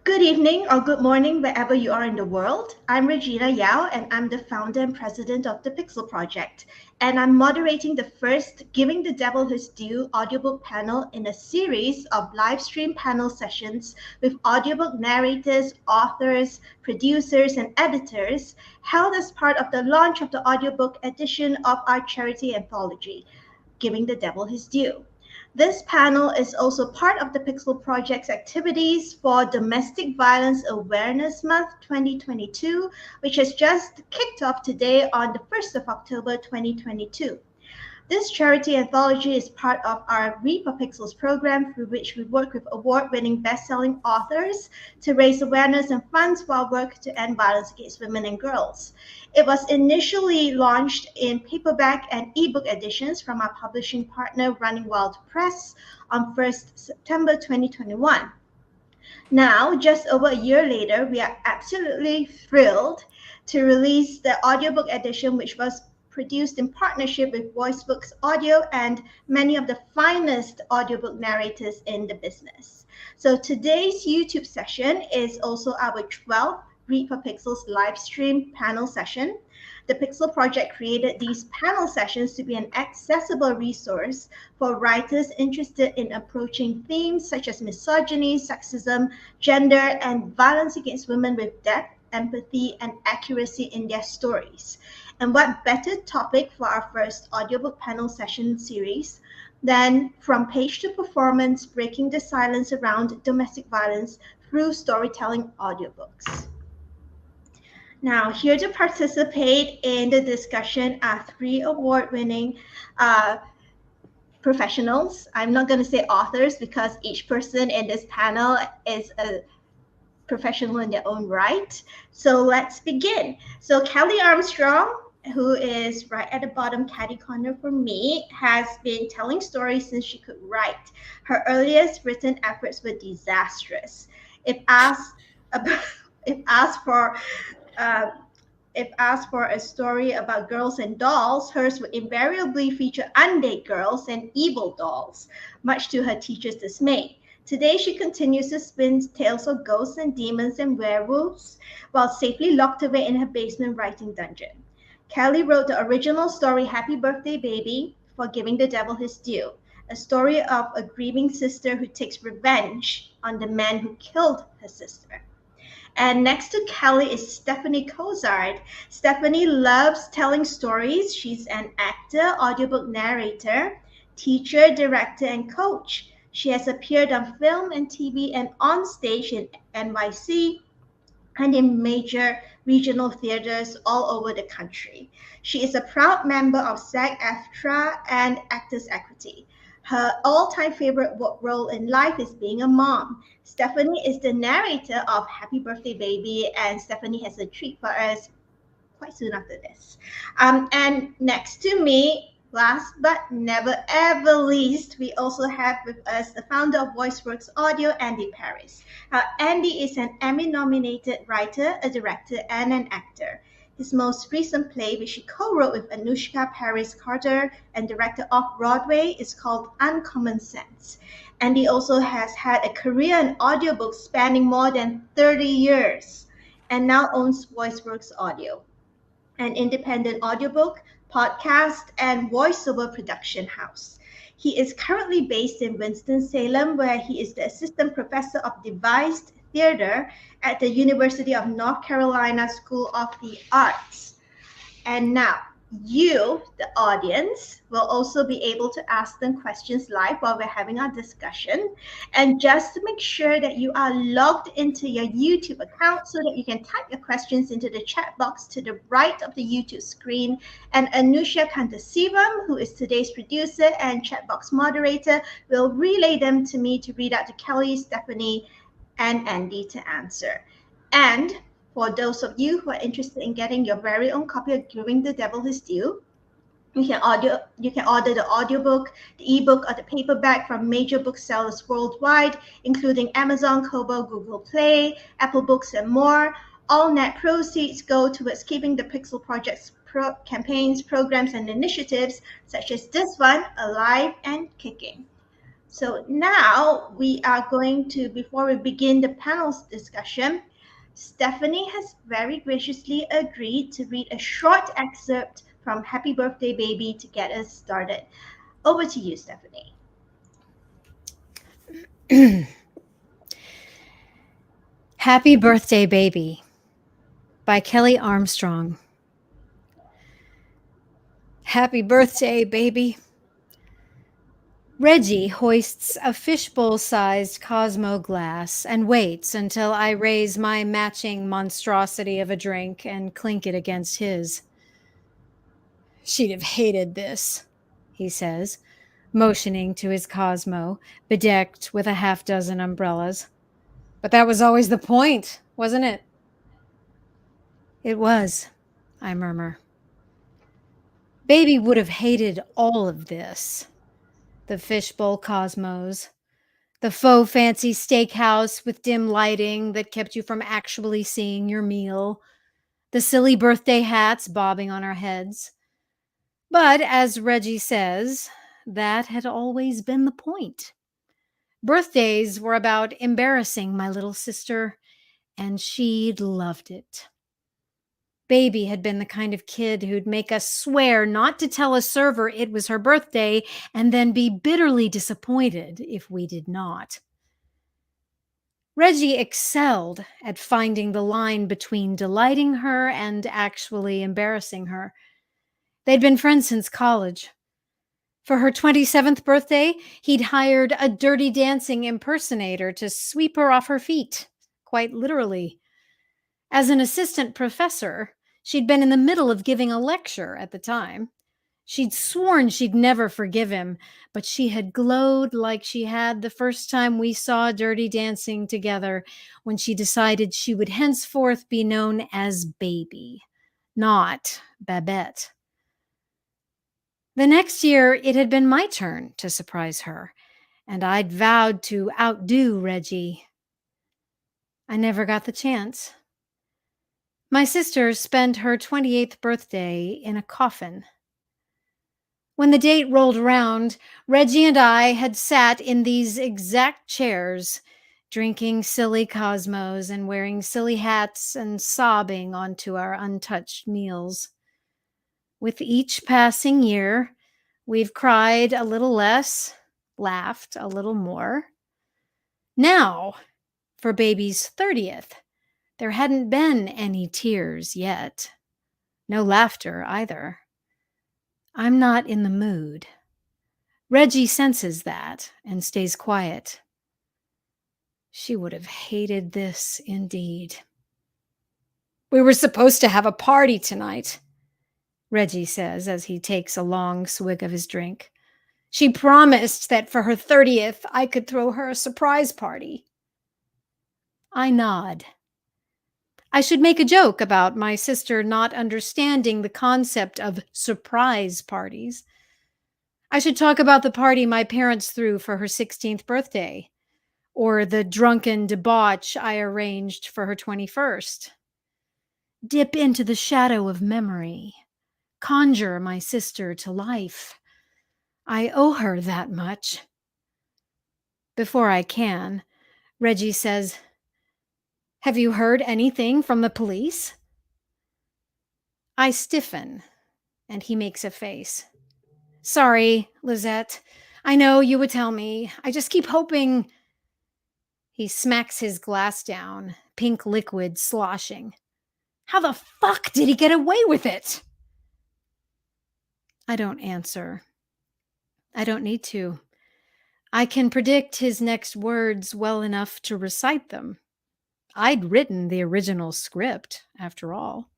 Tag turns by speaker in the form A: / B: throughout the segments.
A: Good evening or good morning, wherever you are in the world. I'm Regina Yao, and I'm the founder and president of the Pixel Project. And I'm moderating the first Giving the Devil His Due audiobook panel in a series of live stream panel sessions with audiobook narrators, authors, producers, and editors held as part of the launch of the audiobook edition of our charity anthology, Giving the Devil His Due. This panel is also part of the Pixel Project's activities for Domestic Violence Awareness Month 2022, which has just kicked off today on the 1st of October 2022. This charity anthology is part of our Read for Pixels program, through which we work with award-winning best-selling authors to raise awareness and funds for our work to end violence against women and girls. It was initially launched in paperback and ebook editions from our publishing partner, Running Wild Press, on 1st September 2021. Now, just over a year later, we are absolutely thrilled to release the audiobook edition, which was produced in partnership with Voiceworks Audio and many of the finest audiobook narrators in the business. So today's YouTube session is also our 12th Read for Pixels live stream panel session. The Pixel Project created these panel sessions to be an accessible resource for writers interested in approaching themes such as misogyny, sexism, gender, and violence against women with depth, empathy, and accuracy in their stories. And what better topic for our first audiobook panel session series than From Page to Performance, Breaking the Silence Around Domestic Violence Through Storytelling Audiobooks. Now, here to participate in the discussion are three award-winning professionals. I'm not going to say authors because each person in this panel is a professional in their own right. So let's begin. So Kelley Armstrong, who is right at the bottom caddy corner for me, has been telling stories since she could write. Her earliest written efforts were disastrous. If asked for a story about girls and dolls, hers would invariably feature undead girls and evil dolls, much to her teacher's dismay. Today, she continues to spin tales of ghosts and demons and werewolves while safely locked away in her basement writing dungeon. Kelley wrote the original story Happy Birthday Baby for Giving the Devil His Due, a story of a grieving sister who takes revenge on the man who killed her sister. And next to Kelley is Stephanie Cozart. Stephanie loves telling stories. She's an actor, audiobook narrator, teacher, director, and coach. She has appeared on film and TV and on stage in NYC and in major regional theaters all over the country. She is a proud member of SAG-AFTRA and Actors Equity. Her all-time favorite role in life is being a mom. Stephanie is the narrator of Happy Birthday Baby, and Stephanie has a treat for us quite soon after this. And next to me, last but never ever least, we also have with us the founder of Voiceworks Audio, Andy Paris. Andy is an Emmy-nominated writer, a director, and an actor. His most recent play, which he co-wrote with Anushka Paris Carter and directed off-Broadway, is called Uncommon Sense. Andy also has had a career in audiobooks spanning more than 30 years and now owns Voiceworks Audio, an independent audiobook, podcast, and voiceover production house. He is currently based in Winston-Salem, where he is the assistant professor of devised theater at the University of North Carolina School of the Arts. And now, you, the audience, will also be able to ask them questions live while we're having our discussion. And just to make sure that you are logged into your YouTube account so that you can type your questions into the chat box to the right of the YouTube screen. And Anusha Kantasivam, who is today's producer and chat box moderator, will relay them to me to read out to Kelley, Stephanie, and Andy to answer. And for those of you who are interested in getting your very own copy of Giving the Devil His Due, you can order the audiobook, the ebook, or the paperback from major booksellers worldwide, including Amazon, Kobo, Google Play, Apple Books, and more. All net proceeds go towards keeping the Pixel Project's campaigns, programs, and initiatives, such as this one, alive and kicking. So now we are going to, before we begin the panel's discussion, Stephanie has very graciously agreed to read a short excerpt from Happy Birthday Baby to get us started. Over to you, Stephanie.
B: Happy Birthday Baby by Kelley Armstrong. Happy birthday, baby. Reggie hoists a fishbowl-sized Cosmo glass and waits until I raise my matching monstrosity of a drink and clink it against his. She'd have hated this, he says, motioning to his Cosmo, bedecked with a half-dozen umbrellas. But that was always the point, wasn't it? It was, I murmur. Baby would have hated all of this. The fishbowl cosmos, the faux fancy steakhouse with dim lighting that kept you from actually seeing your meal, the silly birthday hats bobbing on our heads. But as Reggie says, that had always been the point. Birthdays were about embarrassing my little sister, and she'd loved it. Baby had been the kind of kid who'd make us swear not to tell a server it was her birthday and then be bitterly disappointed if we did not. Reggie excelled at finding the line between delighting her and actually embarrassing her. They'd been friends since college. For her 27th birthday, he'd hired a Dirty Dancing impersonator to sweep her off her feet, quite literally. As an assistant professor, she'd been in the middle of giving a lecture at the time. She'd sworn she'd never forgive him, but she had glowed like she had the first time we saw Dirty Dancing together, when she decided she would henceforth be known as Baby, not Babette. The next year, it had been my turn to surprise her, and I'd vowed to outdo Reggie. I never got the chance. My sister spent her 28th birthday in a coffin. When the date rolled around, Reggie and I had sat in these exact chairs, drinking silly Cosmos and wearing silly hats and sobbing onto our untouched meals. With each passing year, we've cried a little less, laughed a little more. Now, for Baby's 30th, there hadn't been any tears yet. No laughter either. I'm not in the mood. Reggie senses that and stays quiet. She would have hated this indeed. We were supposed to have a party tonight, Reggie says as he takes a long swig of his drink. She promised that for her 30th, I could throw her a surprise party. I nod. I should make a joke about my sister not understanding the concept of surprise parties. I should talk about the party my parents threw for her 16th birthday, or the drunken debauch I arranged for her 21st. Dip into the shadow of memory. Conjure my sister to life. I owe her that much. Before I can, Reggie says, "Have you heard anything from the police?" I stiffen, and he makes a face. Sorry, Lizette. I know you would tell me. I just keep hoping. He smacks his glass down, pink liquid sloshing. How the fuck did he get away with it? I don't answer. I don't need to. I can predict his next words well enough to recite them. I'd written the original script, after all.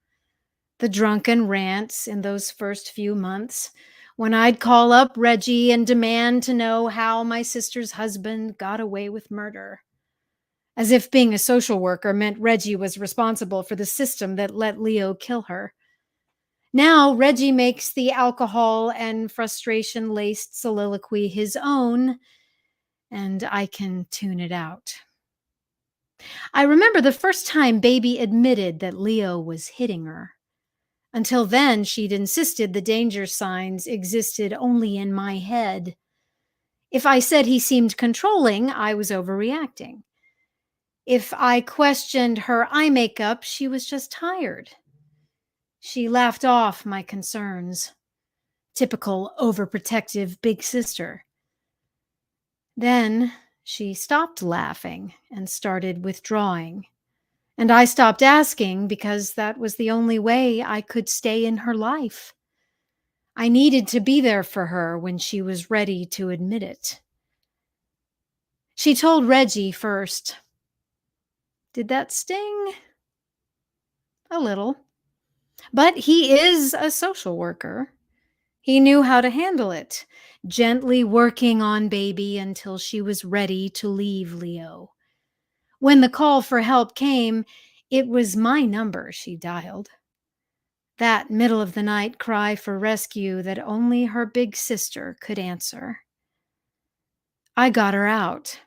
B: The drunken rants in those first few months, when I'd call up Reggie and demand to know how my sister's husband got away with murder. As if being a social worker meant Reggie was responsible for the system that let Leo kill her. Now Reggie makes the alcohol and frustration-laced soliloquy his own, and I can tune it out. I remember the first time Baby admitted that Leo was hitting her. Until then, she'd insisted the danger signs existed only in my head. If I said he seemed controlling, I was overreacting. If I questioned her eye makeup, she was just tired. She laughed off my concerns. Typical overprotective big sister. Then she stopped laughing and started withdrawing. And I stopped asking because that was the only way I could stay in her life. I needed to be there for her when she was ready to admit it. She told Reggie first. Did that sting? A little. But he is a social worker. He knew how to handle it, gently working on baby until she was ready to leave Leo. When the call for help came, it was my number she dialed. That middle of the night cry for rescue that only her big sister could answer. I got her out,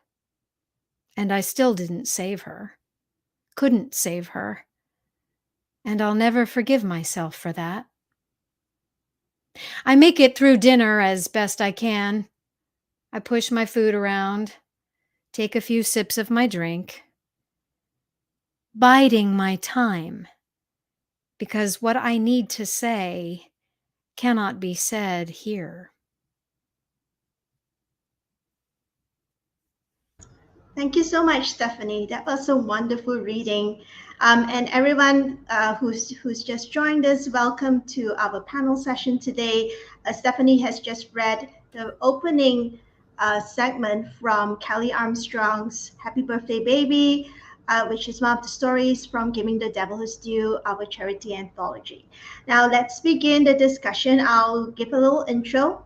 B: and I still didn't save her. Couldn't save her. And I'll never forgive myself for that. I make it through dinner as best I can. I push my food around, take a few sips of my drink, biding my time, because what I need to say cannot be said here.
A: Thank you so much, Stephanie. That was a wonderful reading. And everyone who's just joined us, welcome to our panel session today. Stephanie has just read the opening segment from Kelley Armstrong's Happy Birthday Baby, which is one of the stories from Giving the Devil His Due, our charity anthology. Now let's begin the discussion. I'll give a little intro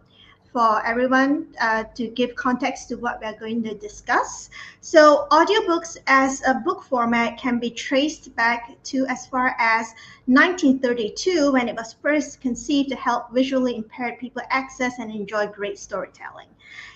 A: for everyone to give context to what we're going to discuss. So audiobooks as a book format can be traced back to as far as 1932, when it was first conceived to help visually impaired people access and enjoy great storytelling.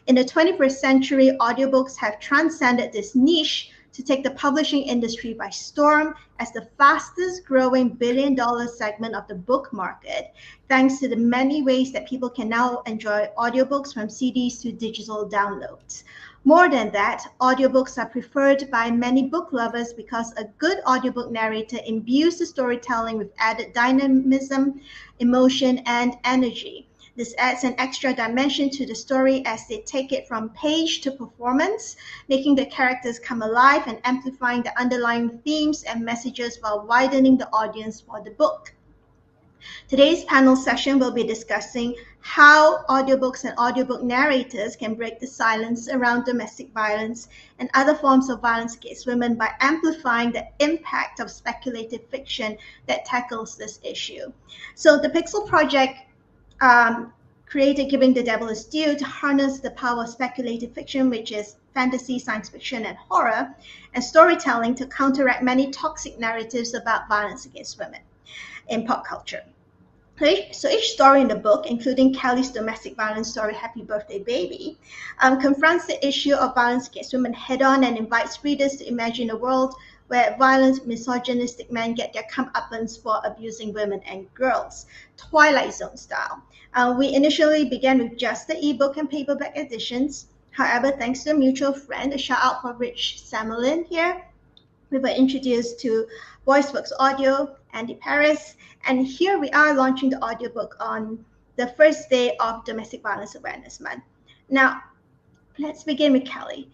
A: In the 21st century, audiobooks have transcended this niche to take the publishing industry by storm as the fastest growing billion-dollar segment of the book market, thanks to the many ways that people can now enjoy audiobooks, from CDs to digital downloads. More than that, audiobooks are preferred by many book lovers because a good audiobook narrator imbues the storytelling with added dynamism, emotion, and energy. This adds an extra dimension to the story as they take it from page to performance, making the characters come alive and amplifying the underlying themes and messages while widening the audience for the book. Today's panel session will be discussing how audiobooks and audiobook narrators can break the silence around domestic violence and other forms of violence against women by amplifying the impact of speculative fiction that tackles this issue. So the Pixel Project created Giving the Devil His Due to harness the power of speculative fiction, which is fantasy, science fiction, and horror, and storytelling to counteract many toxic narratives about violence against women in pop culture. So each story in the book, including Kelley's domestic violence story, Happy Birthday Baby, confronts the issue of violence against women head-on and invites readers to imagine a world where violent, misogynistic men get their comeuppance for abusing women and girls, Twilight Zone style. We initially began with just the ebook and paperback editions. However, thanks to a mutual friend, a shout out for Rich Samelin here, we were introduced to Voiceworks Audio, Andy Paris, and here we are launching the audiobook on the first day of Domestic Violence Awareness Month. Now, let's begin with Kelley.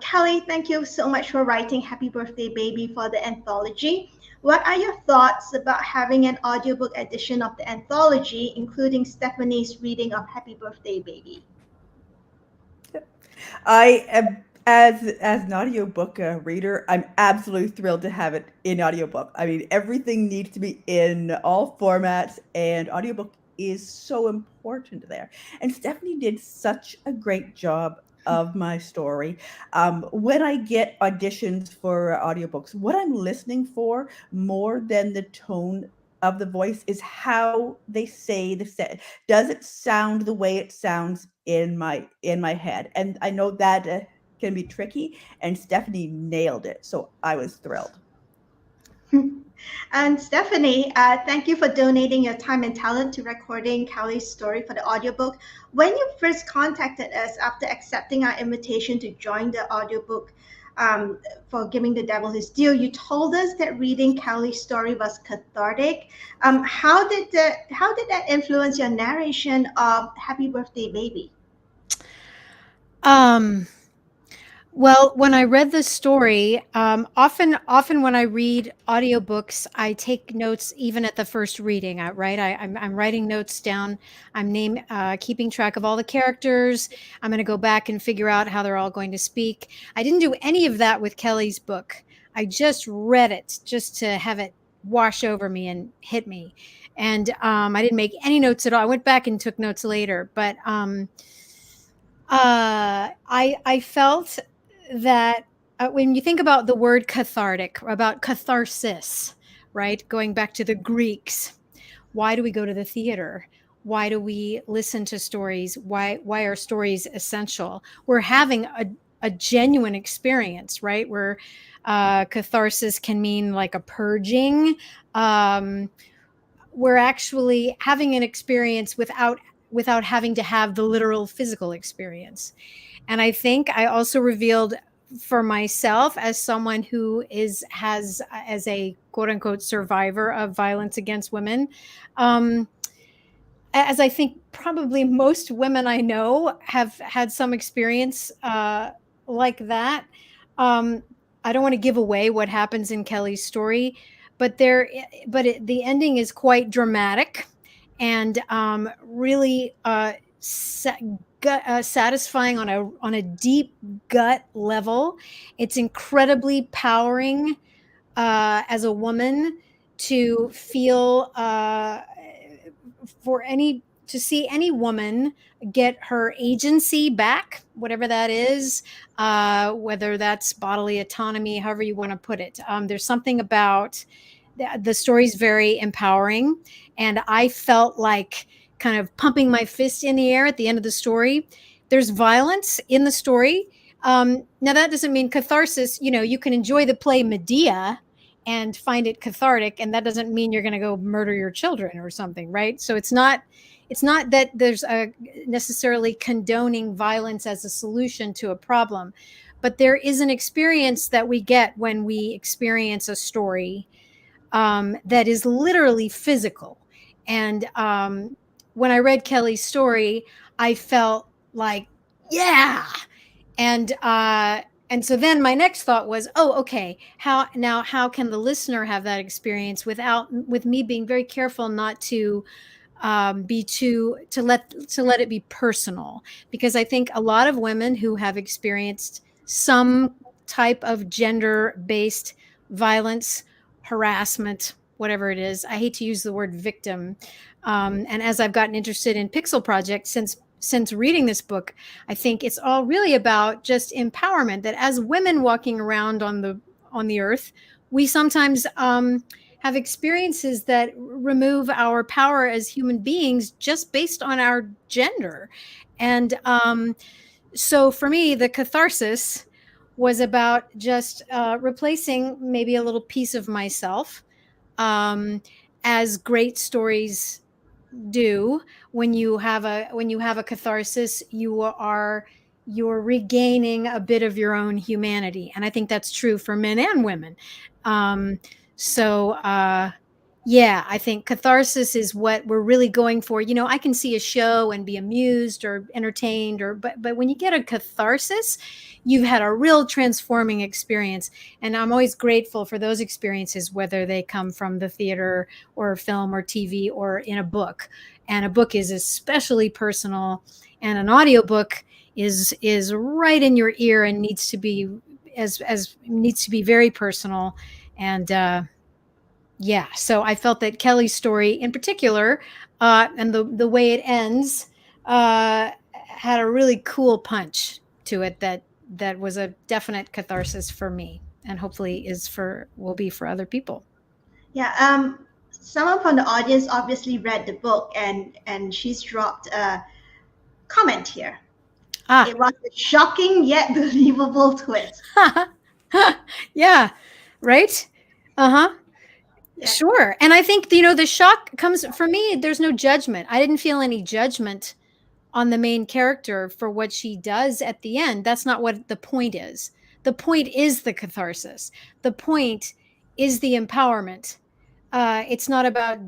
A: Kelley, thank you so much for writing Happy Birthday Baby for the anthology. What are your thoughts about having an audiobook edition of the anthology, including Stephanie's reading of Happy Birthday Baby?
C: I am as an audiobook reader, I'm absolutely thrilled to have it in audiobook. I mean, everything needs to be in all formats, and audiobook is so important there. And Stephanie did such a great job of my story. When I get auditions for audiobooks, what I'm listening for more than the tone of the voice is how they say the set. Does it sound the way it sounds in my head? And I know that can be tricky, and Stephanie nailed it, so I was thrilled.
A: And Stephanie, thank you for donating your time and talent to recording Kelley's story for the audiobook. When you first contacted us after accepting our invitation to join the audiobook for Giving the Devil His Due, you told us that reading Kelley's story was cathartic. How did that influence your narration of Happy Birthday Baby?
B: Well, when I read the story, often when I read audiobooks, I take notes even at the first reading. I'm writing notes down. I'm keeping track of all the characters. I'm going to go back and figure out how they're all going to speak. I didn't do any of that with Kelley's book. I just read it just to have it wash over me and hit me. And I didn't make any notes at all. I went back and took notes later, but I felt that when you think about the word cathartic, about catharsis, right? Going back to the Greeks, why do we go to the theater? Why do we listen to stories? Why are stories essential? We're having a genuine experience, right? Where catharsis can mean like a purging. We're actually having an experience without having to have the literal physical experience. And I think I also revealed for myself, as someone who has as a quote unquote survivor of violence against women, as I think probably most women I know have had some experience like that. I don't want to give away what happens in Kelley's story, but the ending is quite dramatic and really satisfying on a deep gut level. It's incredibly powering as a woman to feel to see any woman get her agency back, whatever that is, whether that's bodily autonomy, however you want to put it. There's something about the story's very empowering, and I felt like kind of pumping my fist in the air at the end of the story. There's violence in the story. Now that doesn't mean catharsis. You can enjoy the play Medea and find it cathartic, and that doesn't mean you're going to go murder your children or something, right? So it's not that there's necessarily condoning violence as a solution to a problem, but there is an experience that we get when we experience a story that is literally physical. And when I read Kelley's story, I felt like, yeah. And so then my next thought was, oh, okay, how can the listener have that experience with me being very careful not to let it be personal? Because I think a lot of women who have experienced some type of gender-based violence, harassment, whatever it is, I hate to use the word victim. And as I've gotten interested in Pixel Project since reading this book, I think it's all really about just empowerment, that as women walking around on the earth, we sometimes have experiences that remove our power as human beings just based on our gender. And so for me, the catharsis was about just replacing maybe a little piece of myself, as great stories do. When you have a catharsis, you're regaining a bit of your own humanity, and I think that's true for men and women. Yeah, I think catharsis is what we're really going for. I can see a show and be amused or entertained, but when you get a catharsis, you've had a real transforming experience. And I'm always grateful for those experiences, whether they come from the theater or film or TV or in a book. And a book is especially personal, and an audiobook is right in your ear and needs to be very personal. And yeah, so I felt that Kelley's story in particular, and the way it ends, had a really cool punch to it that was a definite catharsis for me, and hopefully will be for other people.
A: Yeah, someone from the audience obviously read the book, and she's dropped a comment here. It was a shocking yet believable twist.
B: Yeah, right?
A: Yeah.
B: Sure. And I think, the shock comes for me. There's no judgment. I didn't feel any judgment on the main character for what she does at the end. That's not what the point is. The point is the catharsis. The point is the empowerment. It's not about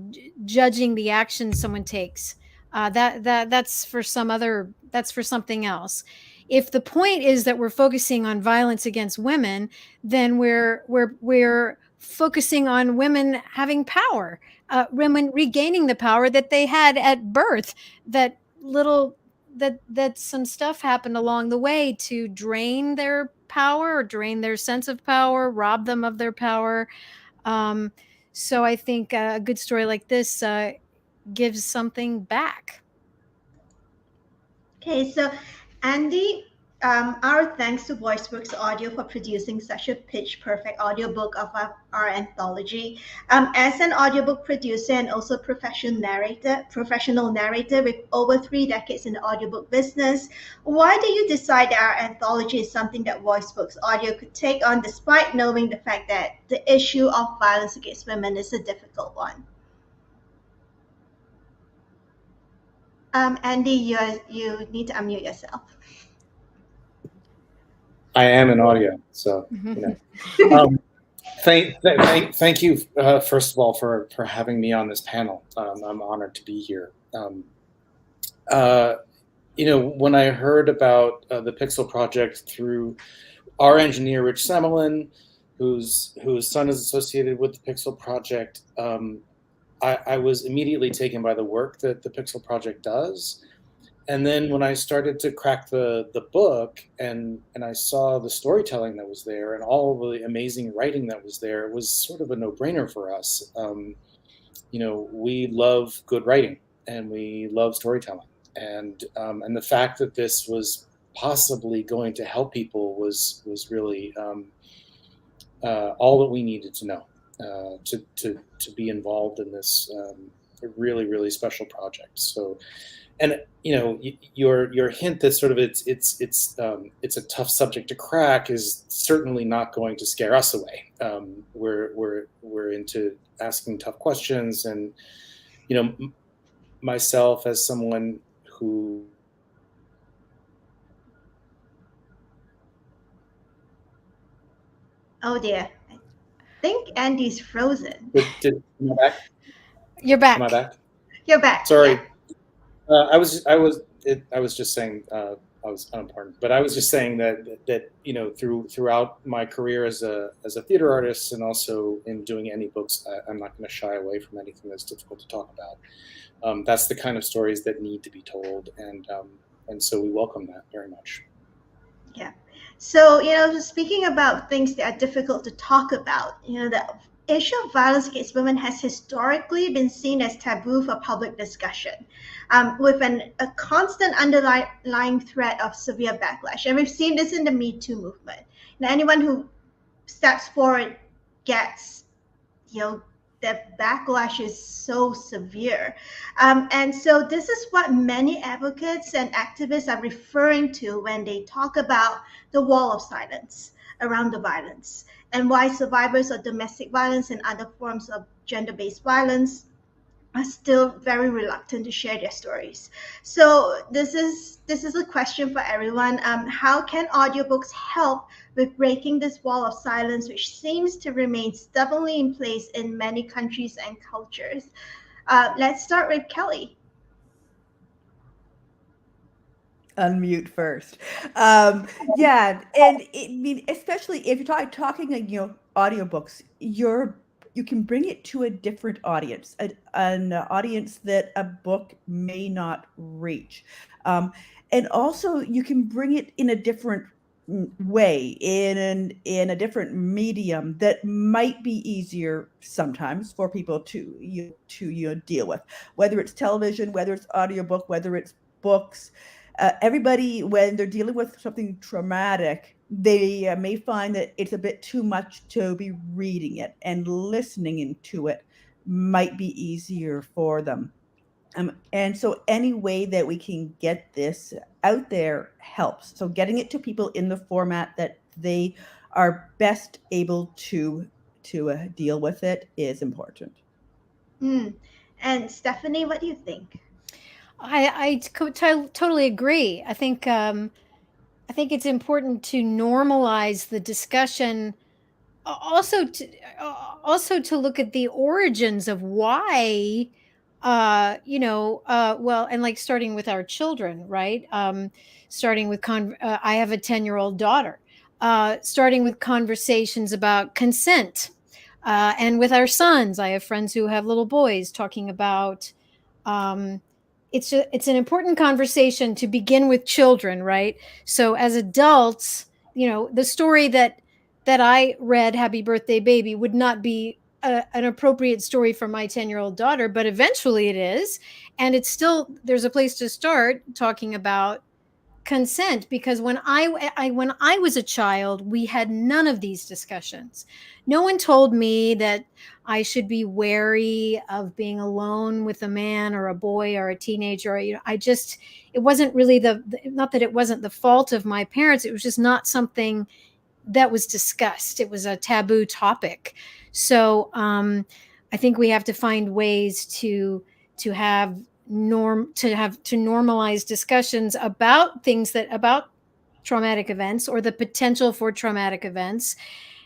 B: judging the action someone takes. That's for that's for something else. If the point is that we're focusing on violence against women, then we're focusing on women having power, women regaining the power that they had at birth. That little that some stuff happened along the way to drain their power, or drain their sense of power, rob them of their power. So I think a good story like this gives something back.
A: Okay, so Andy, our thanks to Voiceworks Audio for producing such a pitch perfect audiobook of our anthology. As an audiobook producer and also professional narrator with over 3 decades in the audiobook business, why did you decide that our anthology is something that Voiceworks Audio could take on, despite knowing the fact that the issue of violence against women is a difficult one? Andy, you need to unmute yourself.
D: I am in audio, so thank you first of all for having me on this panel. I'm honored to be here. When I heard about the Pixel Project through our engineer Rich Semelin, whose son is associated with the Pixel Project, I was immediately taken by the work that the Pixel Project does. And then when I started to crack the book and I saw the storytelling that was there and all the amazing writing that was there, it was sort of a no-brainer for us. We love good writing and we love storytelling. And the fact that this was possibly going to help people was really all that we needed to know. To be involved in this really, really special project. So, and your hint that sort of it's a tough subject to crack is certainly not going to scare us away. We're into asking tough questions, and myself as someone who.
A: Oh dear. I think Andy's frozen.
D: Am I back?
B: You're back.
D: Am I back?
A: You're back.
D: Sorry.
A: Yeah.
D: I was just saying I was unimportant, but I was just saying that throughout my career as a theater artist and also in doing any books, I'm not going to shy away from anything that's difficult to talk about. That's the kind of stories that need to be told, and so we welcome that very much.
A: Yeah. So, speaking about things that are difficult to talk about, the issue of violence against women has historically been seen as taboo for public discussion, with a constant underlying threat of severe backlash. And we've seen this in the Me Too movement. Anyone who steps forward gets, the backlash is so severe. And so this is what many advocates and activists are referring to when they talk about the wall of silence around the violence, and why survivors of domestic violence and other forms of gender-based violence are still very reluctant to share their stories. So this is a question for everyone. How can audiobooks help with breaking this wall of silence, which seems to remain stubbornly in place in many countries and cultures? Let's start with Kelley.
C: Unmute first. Yeah, and especially if you're talking audiobooks, you can bring it to a different audience, an audience that a book may not reach, and also you can bring it in a different way, in a different medium that might be easier sometimes for people to deal with, whether it's television, whether it's audiobook, whether it's books. Everybody, when they're dealing with something traumatic, they may find that it's a bit too much to be reading it, and listening to it might be easier for them. And so any way that we can get this out there helps. So getting it to people in the format that they are best able to to deal with it is important.
A: And Stephanie, what do you think?
B: Totally agree. I think it's important to normalize the discussion. Also to look at the origins of why, well, and like starting with our children, right? Starting with I have a 10-year-old daughter. Starting with conversations about consent, and with our sons, I have friends who have little boys, talking about. It's an important conversation to begin with children, right? So as adults, the story that I read, Happy Birthday Baby, would not be an appropriate story for my 10-year-old daughter, but eventually it is. And it's still, there's a place to start talking about consent, because when I was a child, we had none of these discussions. No one told me that I should be wary of being alone with a man or a boy or a teenager. It wasn't really not that it wasn't the fault of my parents. It was just not something that was discussed. It was a taboo topic. So I think we have to find ways to normalize discussions about about traumatic events or the potential for traumatic events,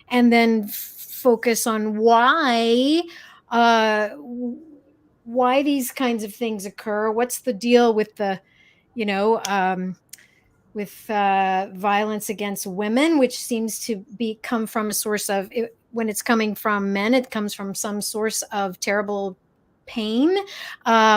B: and then focus on why these kinds of things occur. What's the deal with the violence against women, which seems to come from a source of when it's coming from men, it comes from some source of terrible pain.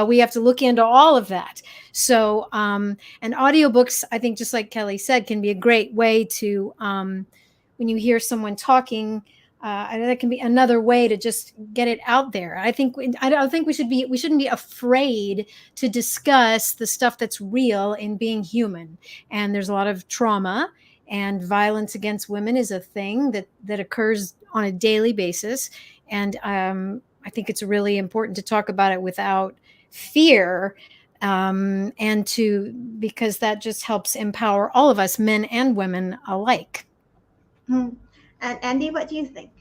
B: We have to look into all of that. So, and audiobooks, I think, just like Kelley said, can be a great way to, when you hear someone talking, that can be another way to just get it out there. I think we shouldn't be afraid to discuss the stuff that's real in being human. And there's a lot of trauma, and violence against women is a thing that occurs on a daily basis. And I think it's really important to talk about it without fear, because that just helps empower all of us, men and women alike.
A: And Andy, what do you think?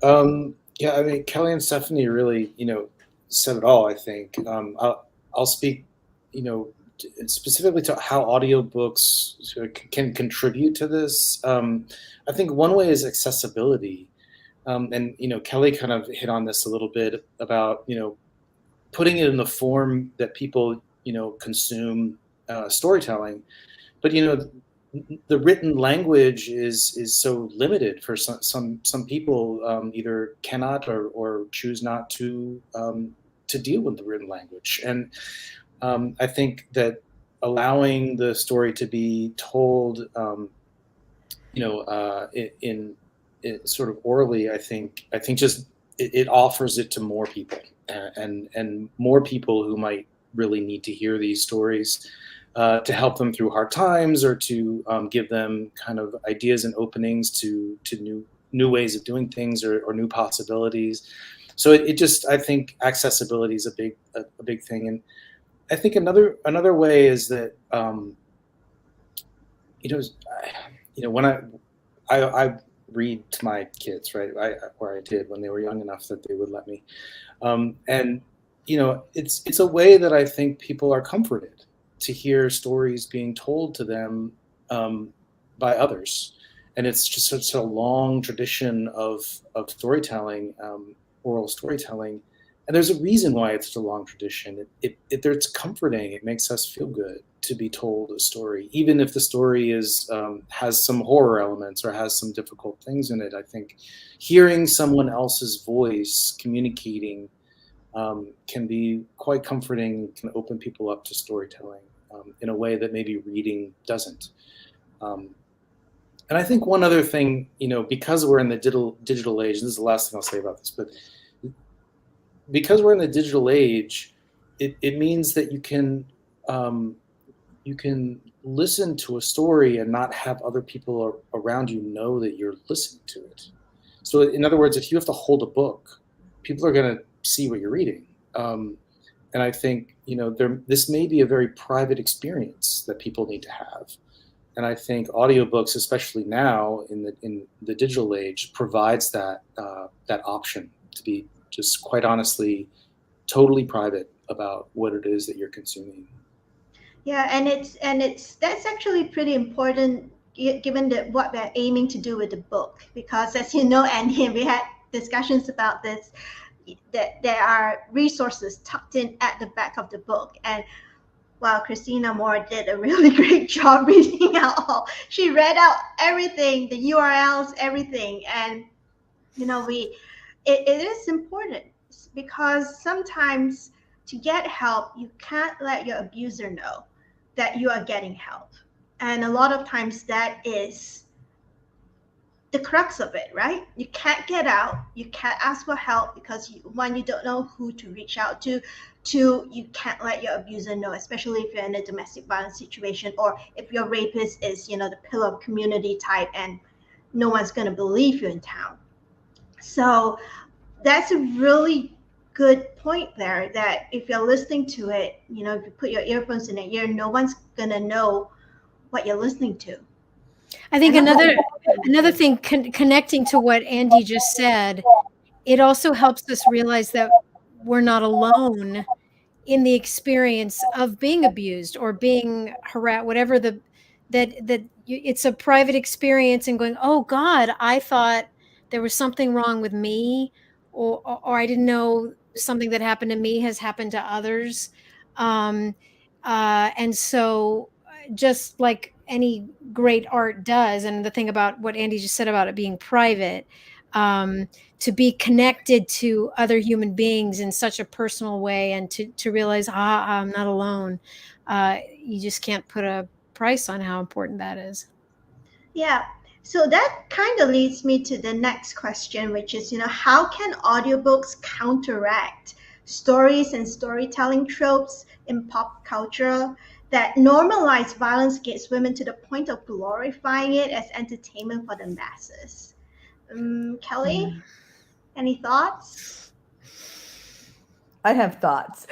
D: Yeah, I mean, Kelley and Stephanie really, said it all, I think. I'll speak, specifically to how audiobooks can contribute to this. I think one way is accessibility. And, Kelley kind of hit on this a little bit about, putting it in the form that people, consume storytelling. But, the written language is so limited for some people, either cannot or choose not to deal with the written language. And I think that allowing the story to be told, in sort of orally, I think just it offers it to more people, and more people who might really need to hear these stories. To help them through hard times, or to give them kind of ideas and openings to new ways of doing things, or new possibilities. So I think accessibility is a big thing. And I think another way is that when I read to my kids, right? I did when they were young enough that they would let me, and it's a way that I think people are comforted to hear stories being told to them by others. And it's just such a long tradition of storytelling, oral storytelling. And there's a reason why it's such a long tradition. It's comforting. It makes us feel good to be told a story, even if the story has some horror elements or has some difficult things in it. I think hearing someone else's voice communicating can be quite comforting, can open people up to storytelling in a way that maybe reading doesn't. And I think one other thing, because we're in the digital age, this is the last thing I'll say about this, but because we're in the digital age, it means that you can listen to a story and not have other people around you know that you're listening to it. So in other words, if you have to hold a book, people are going to see what you're reading. And I think, this may be a very private experience that people need to have. And I think audiobooks, especially now in the digital age, provides that that option to be just quite honestly totally private about what it is that you're consuming.
A: Yeah, and it's that's actually pretty important given that what we're aiming to do with the book, because as you know, Andy, we had discussions about this, that there are resources tucked in at the back of the book. And wow, Christina Moore did a really great job reading out all. She read out everything, the URLs, everything. And it is important, because sometimes to get help, you can't let your abuser know that you are getting help. And a lot of times that is the crux of it, right? You can't get out, you can't ask for help because one, you don't know who to reach out to. Two, you can't let your abuser know, especially if you're in a domestic violence situation, or if your rapist is, the pillar of community type, and no one's going to believe you in town. So that's a really good point there, that if you're listening to it, if you put your earphones in your ear, no one's going to know what you're listening to.
B: I think another thing connecting to what Andy just said, it also helps us realize that we're not alone in the experience of being abused or being harassed, whatever it's a private experience, and going, oh God, I thought there was something wrong with me, or I didn't know something that happened to me has happened to others. And so just like any great art does, and the thing about what Andy just said about it being private, to be connected to other human beings in such a personal way, and to realize, I'm not alone. You just can't put a price on how important that is.
A: Yeah. So that kind of leads me to the next question, which is, how can audiobooks counteract stories and storytelling tropes in pop culture that normalize violence against women to the point of glorifying it as entertainment for the masses? Kelley, any thoughts?
C: I have thoughts.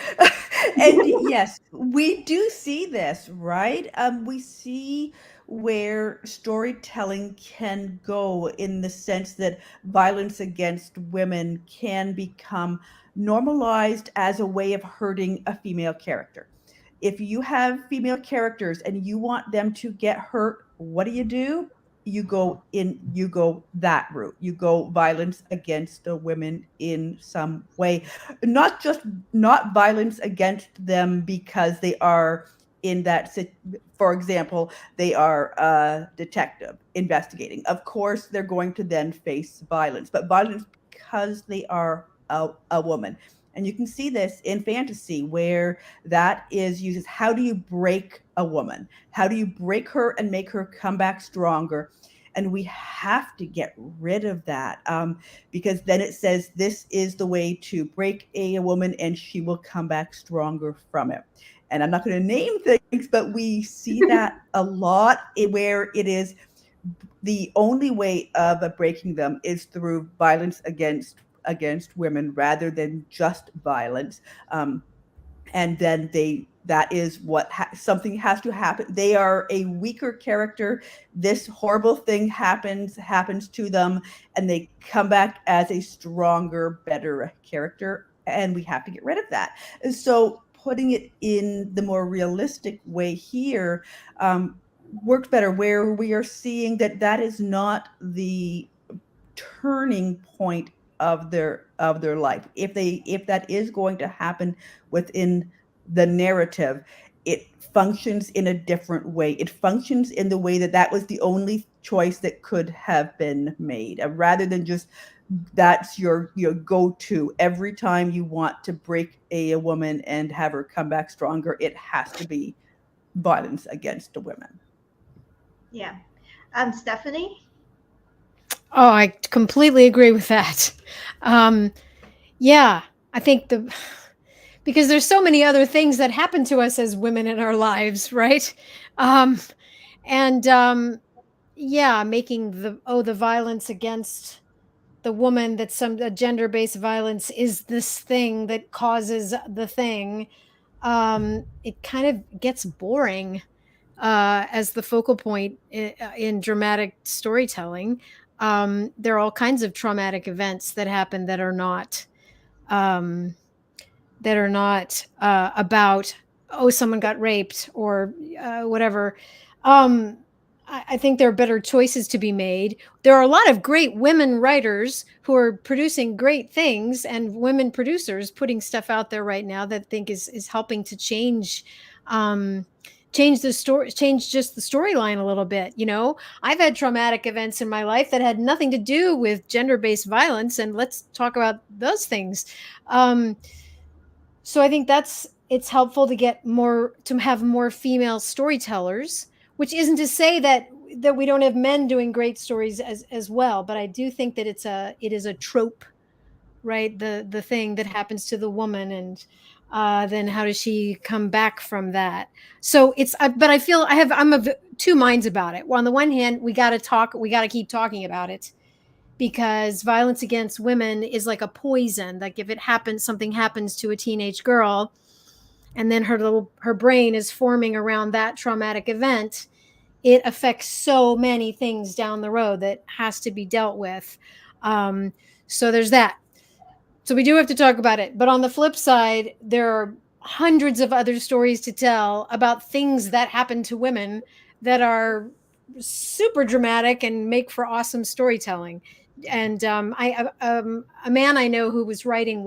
C: And yes, we do see this, right? We see where storytelling can go, in the sense that violence against women can become normalized as a way of hurting a female character. If you have female characters and you want them to get hurt, what do? You go that route. You go violence against the women in some way. Not violence against them because they are in that for example, they are a detective investigating. Of course, they're going to then face violence, but violence because they are a woman. And you can see this in fantasy, where that is used as, how do you break a woman? How do you break her and make her come back stronger? And we have to get rid of that, because then it says this is the way to break a woman and she will come back stronger from it. And I'm not going to name things, but we see that a lot, where it is the only way of breaking them is through violence against women, rather than just violence. And then that is what something has to happen. They are a weaker character. This horrible thing happens to them, and they come back as a stronger, better character. And we have to get rid of that. And so putting it in the more realistic way here works better, where we are seeing that is not the turning point of their life. If that is going to happen within the narrative, it functions in a different way. It functions in the way that was the only choice that could have been made, rather than just that's your go-to every time you want to break a woman and have her come back stronger. It has to be violence against the women.
A: Yeah. Stephanie?
B: Oh, I completely agree with that. Yeah, I think because there's so many other things that happen to us as women in our lives, right? And making the violence against the woman, that some gender-based violence is this thing that causes the thing. It kind of gets boring. as the focal point in dramatic storytelling. There are all kinds of traumatic events that happen that are not um, about, oh, someone got raped or whatever. Um, I think there are better choices to be made. There are a lot of great women writers who are producing great things, and women producers putting stuff out there right now that I think is helping to um, change the story, change just the storyline a little bit. You know, I've had traumatic events in my life that had nothing to do with gender-based violence, and let's talk about those things. So I think it's helpful to have more female storytellers, which isn't to say that we don't have men doing great stories as well, but I do think that it is a trope, right? The thing that happens to the woman, and then how does she come back from that? So but I feel I'm of two minds about it. Well, on the one hand, we got to keep talking about it, because violence against women is like a poison. Like if something happens to a teenage girl, and then her brain is forming around that traumatic event, it affects so many things down the road that has to be dealt with. So there's that. So we do have to talk about it. But on the flip side, there are hundreds of other stories to tell about things that happen to women that are super dramatic and make for awesome storytelling. And a man I know who was writing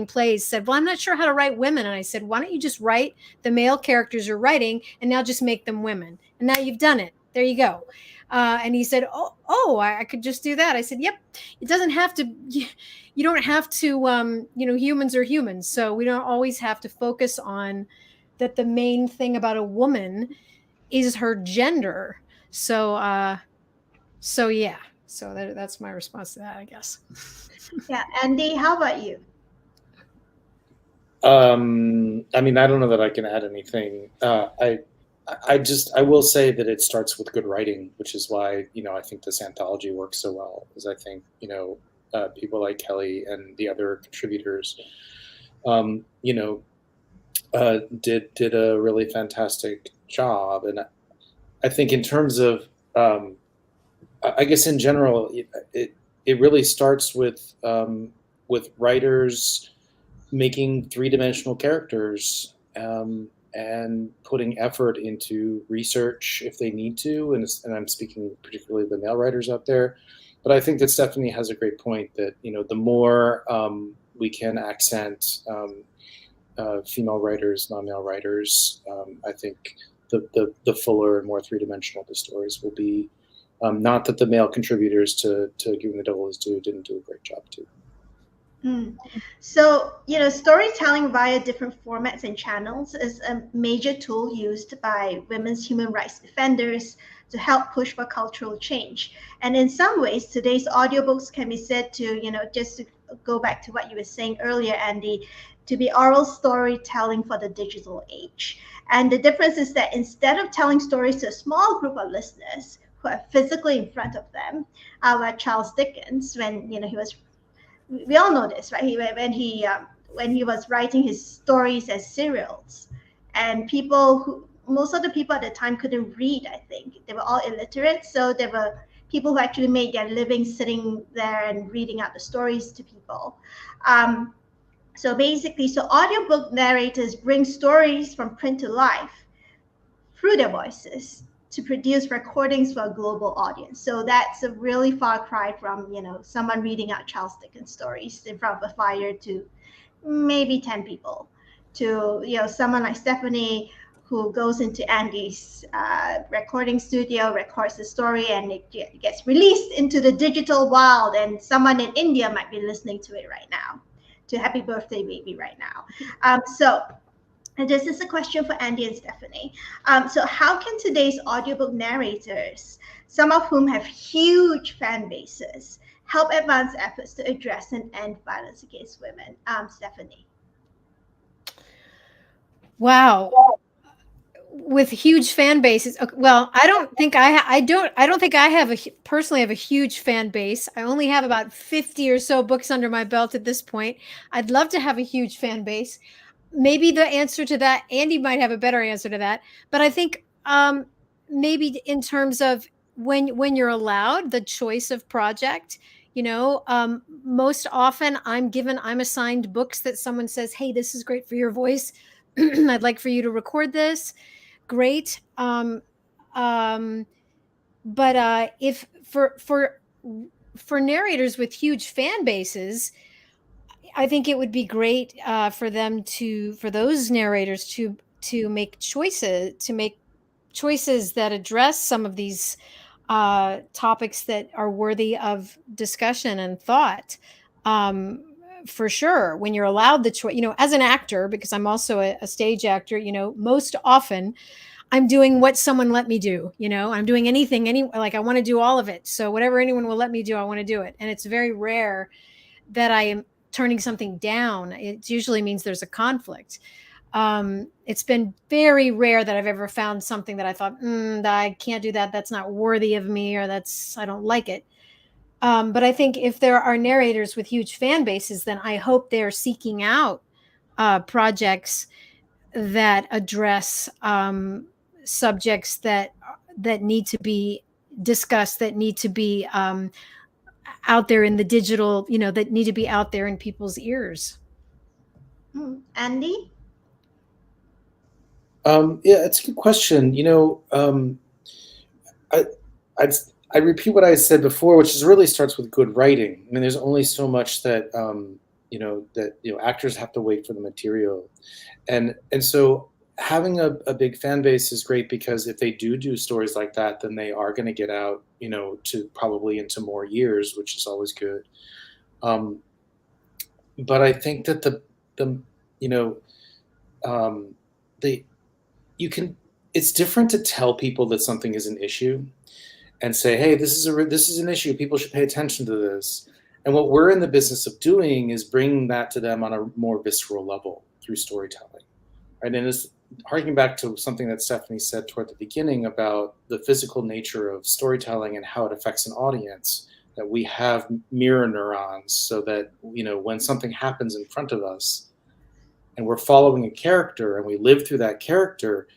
B: plays said, well, I'm not sure how to write women. And I said, why don't you just write the male characters you're writing and now just make them women? And now you've done it. There you go. And he said, I could just do that. I said, yep. It doesn't have to. You don't have to. Humans are humans, so we don't always have to focus on that. The main thing about a woman is her gender. So yeah. So that's my response to that, I guess.
A: Yeah, Andy, how about you?
D: I mean, I don't know that I can add anything. I will say that it starts with good writing, which is why, I think this anthology works so well, because I think, people like Kelley and the other contributors, did a really fantastic job. And I think in terms of, I guess in general, it really starts with writers making three-dimensional characters, and putting effort into research if they need to. And I'm speaking particularly the male writers out there. But I think that Stephanie has a great point that, the more we can accent female writers, non-male writers, I think the fuller and more three-dimensional the stories will be. Not that the male contributors to Giving the Devil His Due didn't do a great job too.
A: So, storytelling via different formats and channels is a major tool used by women's human rights defenders to help push for cultural change. And in some ways, today's audiobooks can be said to, just to go back to what you were saying earlier, Andy, to be oral storytelling for the digital age. And the difference is that instead of telling stories to a small group of listeners who are physically in front of them, like Charles Dickens, when, he was, we all know this, right? When he was writing his stories as serials, and most of the people at the time couldn't read. I think they were all illiterate, so there were people who actually made their living sitting there and reading out the stories to people. So audiobook narrators bring stories from print to life through their voices to produce recordings for a global audience. So that's a really far cry from, someone reading out Charles Dickens stories in front of a fire to maybe 10 people, to, someone like Stephanie who goes into Andy's recording studio, records the story, and it gets released into the digital world, and someone in India might be listening to it right now, to Happy Birthday Baby right now. And this is a question for Andy and Stephanie. So how can today's audiobook narrators, some of whom have huge fan bases, help advance efforts to address and end violence against women? Stephanie.
B: Wow. With huge fan bases. Well, I don't think I personally have a huge fan base. I only have about 50 or so books under my belt at this point. I'd love to have a huge fan base. Maybe the answer to that, Andy might have a better answer to that, but I think maybe in terms of when you're allowed the choice of project, most often I'm assigned books that someone says, hey, this is great for your voice. I'd like for you to record this. Great. But if for narrators with huge fan bases, I think it would be great for those narrators to make choices that address some of these topics that are worthy of discussion and thought. For sure, when you're allowed the choice, as an actor, because I'm also a stage actor, most often I'm doing what someone let me do. I'm doing like I want to do all of it. So whatever anyone will let me do, I want to do it. And it's very rare that I am turning something down. It usually means there's a conflict. It's been very rare that I've ever found something that I thought, I can't do that. That's not worthy of me, or I don't like it. But I think if there are narrators with huge fan bases, then I hope they're seeking out projects that address subjects that need to be discussed, that need to be out there in the digital, that need to be out there in people's ears.
A: Andy?
D: Yeah, it's a good question. I repeat what I said before, which is really starts with good writing. I mean, there's only so much that actors have to wait for the material, and so having a big fan base is great, because if they do stories like that, then they are going to get out, to probably into more years, which is always good. But I think that it's different to tell people that something is an issue and say, hey, this is an issue. People should pay attention to this. And what we're in the business of doing is bringing that to them on a more visceral level through storytelling. Right? And it's harking back to something that Stephanie said toward the beginning about the physical nature of storytelling and how it affects an audience, that we have mirror neurons, so that, when something happens in front of us and we're following a character and we live through that character,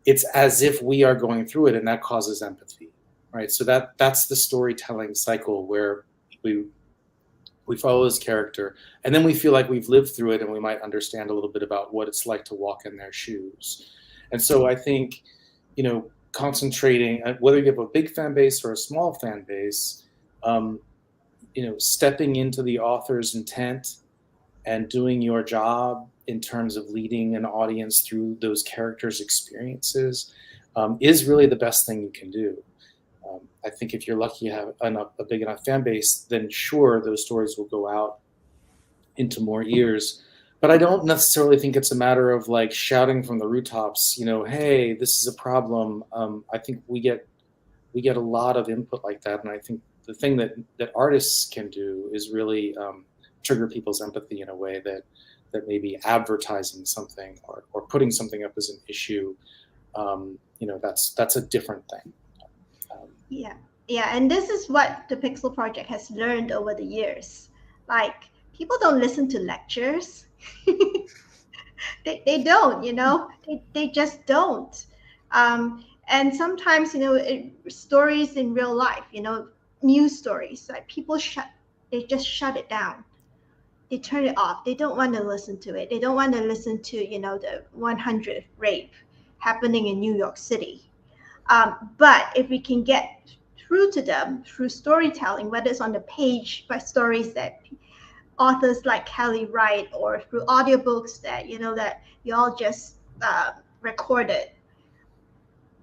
D: it's as if we are going through it, and that causes empathy, right? So that's the storytelling cycle, where we follow this character, and then we feel like we've lived through it, and we might understand a little bit about what it's like to walk in their shoes. And so I think, concentrating, whether you have a big fan base or a small fan base, stepping into the author's intent and doing your job in terms of leading an audience through those characters' experiences is really the best thing you can do. I think if you're lucky to have a big enough fan base, then sure, those stories will go out into more ears. But I don't necessarily think it's a matter of like shouting from the rooftops, hey, this is a problem. I think we get a lot of input like that. And I think the thing that artists can do is really trigger people's empathy in a way that maybe advertising something or putting something up as an issue, that's a different thing.
A: Yeah, and this is what the Pixel Project has learned over the years. Like, people don't listen to lectures. they don't, they just don't. And sometimes, stories in real life, news stories, like they just shut it down. They turn it off. They don't want to listen to it. They don't want to listen to, the 100th rape happening in New York City. But if we can get through to them through storytelling, whether it's on the page by stories that authors like Kelley write, or through audiobooks that that you all just recorded,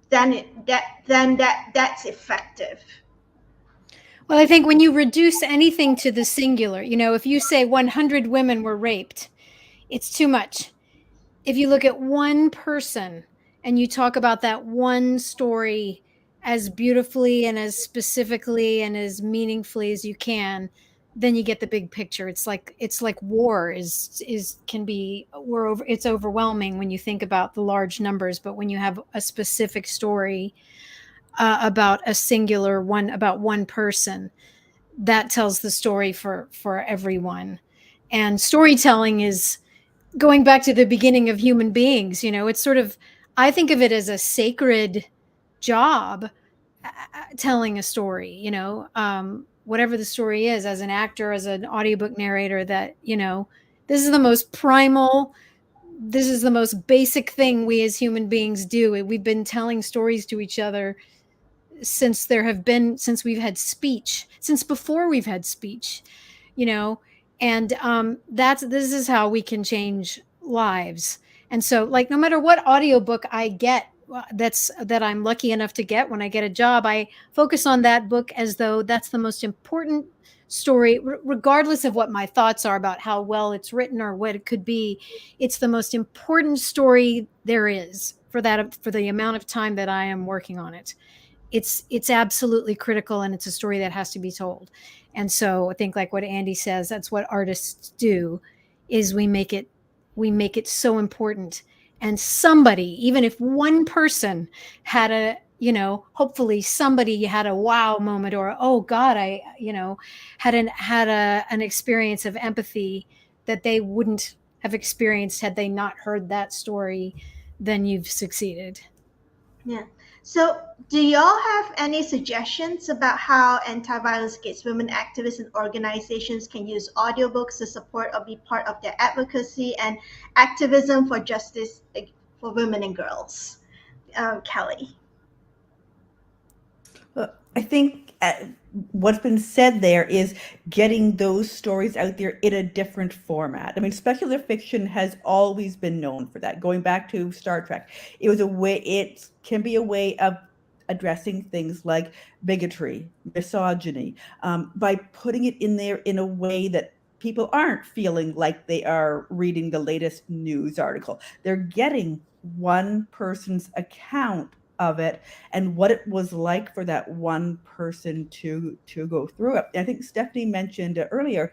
A: then that's effective.
B: Well, I think when you reduce anything to the singular, if you say 100 women were raped, it's too much. If you look at one person and you talk about that one story as beautifully and as specifically and as meaningfully as you can, then you get the big picture. It's like war can be it's overwhelming when you think about the large numbers, but when you have a specific story about a singular one, about one person, that tells the story for everyone. And storytelling is going back to the beginning of human beings. It's sort of, I think of it as a sacred job, telling a story, whatever the story is, as an actor, as an audiobook narrator, that, this is the most primal, this is the most basic thing we as human beings do. We've been telling stories to each other since we've had speech, since before we've had speech, and this is how we can change lives. And so, like, no matter what audiobook I get, that I'm lucky enough to get when I get a job, I focus on that book as though that's the most important story, regardless of what my thoughts are about how well it's written or what it could be. It's the most important story there is for the amount of time that I am working on it. It's absolutely critical, and it's a story that has to be told. And so I think, like what Andy says, that's what artists do, is we make it so important. And somebody, even if one person had hopefully somebody had a wow moment, or, oh God, I had an experience of empathy that they wouldn't have experienced had they not heard that story, then you've succeeded.
A: Yeah. So, do y'all have any suggestions about how anti-violence against women activists and organizations can use audiobooks to support or be part of their advocacy and activism for justice for women and girls? Kelley.
C: I think what's been said there is getting those stories out there in a different format. I mean, speculative fiction has always been known for that. Going back to Star Trek, it can be a way of addressing things like bigotry, misogyny, by putting it in there in a way that people aren't feeling like they are reading the latest news article. They're getting one person's account of it and what it was like for that one person to go through it. I think Stephanie mentioned earlier,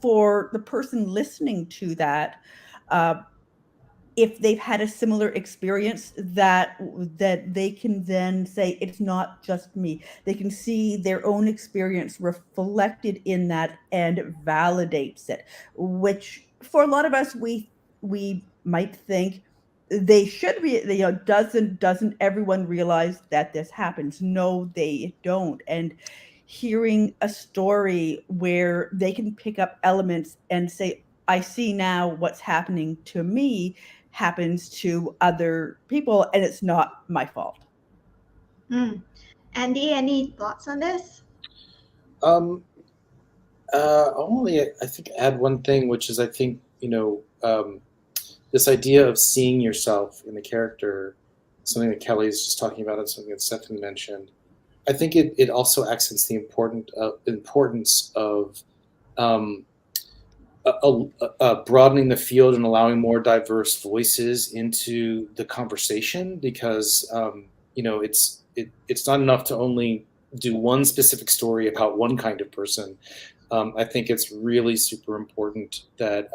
C: for the person listening to that, if they've had a similar experience, that they can then say, it's not just me. They can see their own experience reflected in that and it validates it, which for a lot of us, we might think they should be, doesn't everyone realize that this happens? No, they don't. And hearing a story where they can pick up elements and say, I see now what's happening to me happens to other people, and it's not my fault.
A: Andy, any thoughts on this?
D: Only I think add one thing, which is I think this idea of seeing yourself in the character, something that Kelley's just talking about and something that Stephanie mentioned. I think it also accents the importance of broadening the field and allowing more diverse voices into the conversation, because it's not enough to only do one specific story about one kind of person. I think it's really super important that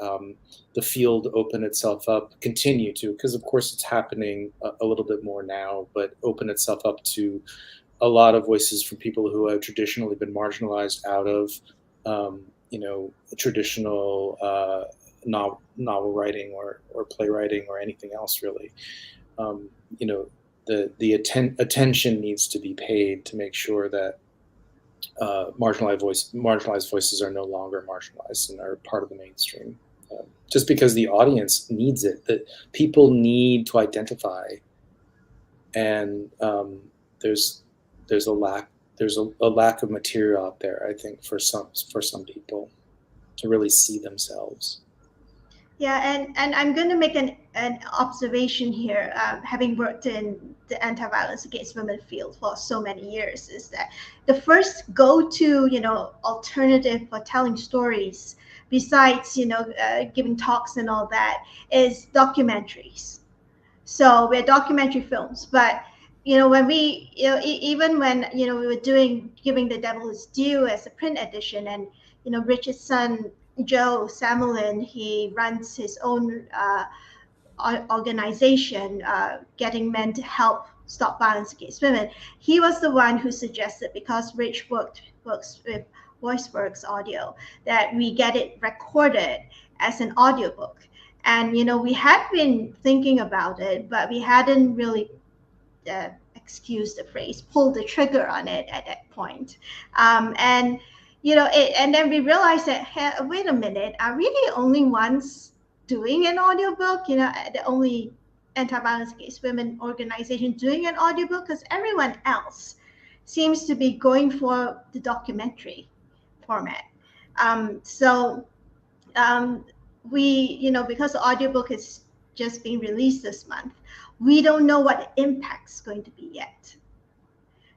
D: the field open itself up, continue to, because of course it's happening a little bit more now, but open itself up to a lot of voices from people who have traditionally been marginalized out of traditional novel writing or playwriting or anything else, really. The attention needs to be paid to make sure that marginalized voices are no longer marginalized and are part of the mainstream. Just because the audience needs it, that people need to identify, and there's a lack of material out there, I think, for some people to really see themselves.
A: Yeah, and I'm going to make an observation here, having worked in the anti-violence against women field for so many years, is that the first go-to, alternative for telling stories, besides, giving talks and all that, is documentaries. So we're documentary films, but when we, even when we were doing Giving the Devil His Due as a print edition, and Richard's son Joe Samuelin, he runs his own organization, Getting Men to Help Stop Violence Against Women. He was the one who suggested, because Rich works with Voiceworks audio, that we get it recorded as an audiobook. And, we had been thinking about it, but we hadn't really, excuse the phrase, pulled the trigger on it at that point. And, and then we realized that, hey, wait a minute, are we the only ones doing an audiobook? The only anti-violence against women organization doing an audiobook? Because everyone else seems to be going for the documentary format. We, because the audiobook is just being released this month, we don't know what the impact's going to be yet.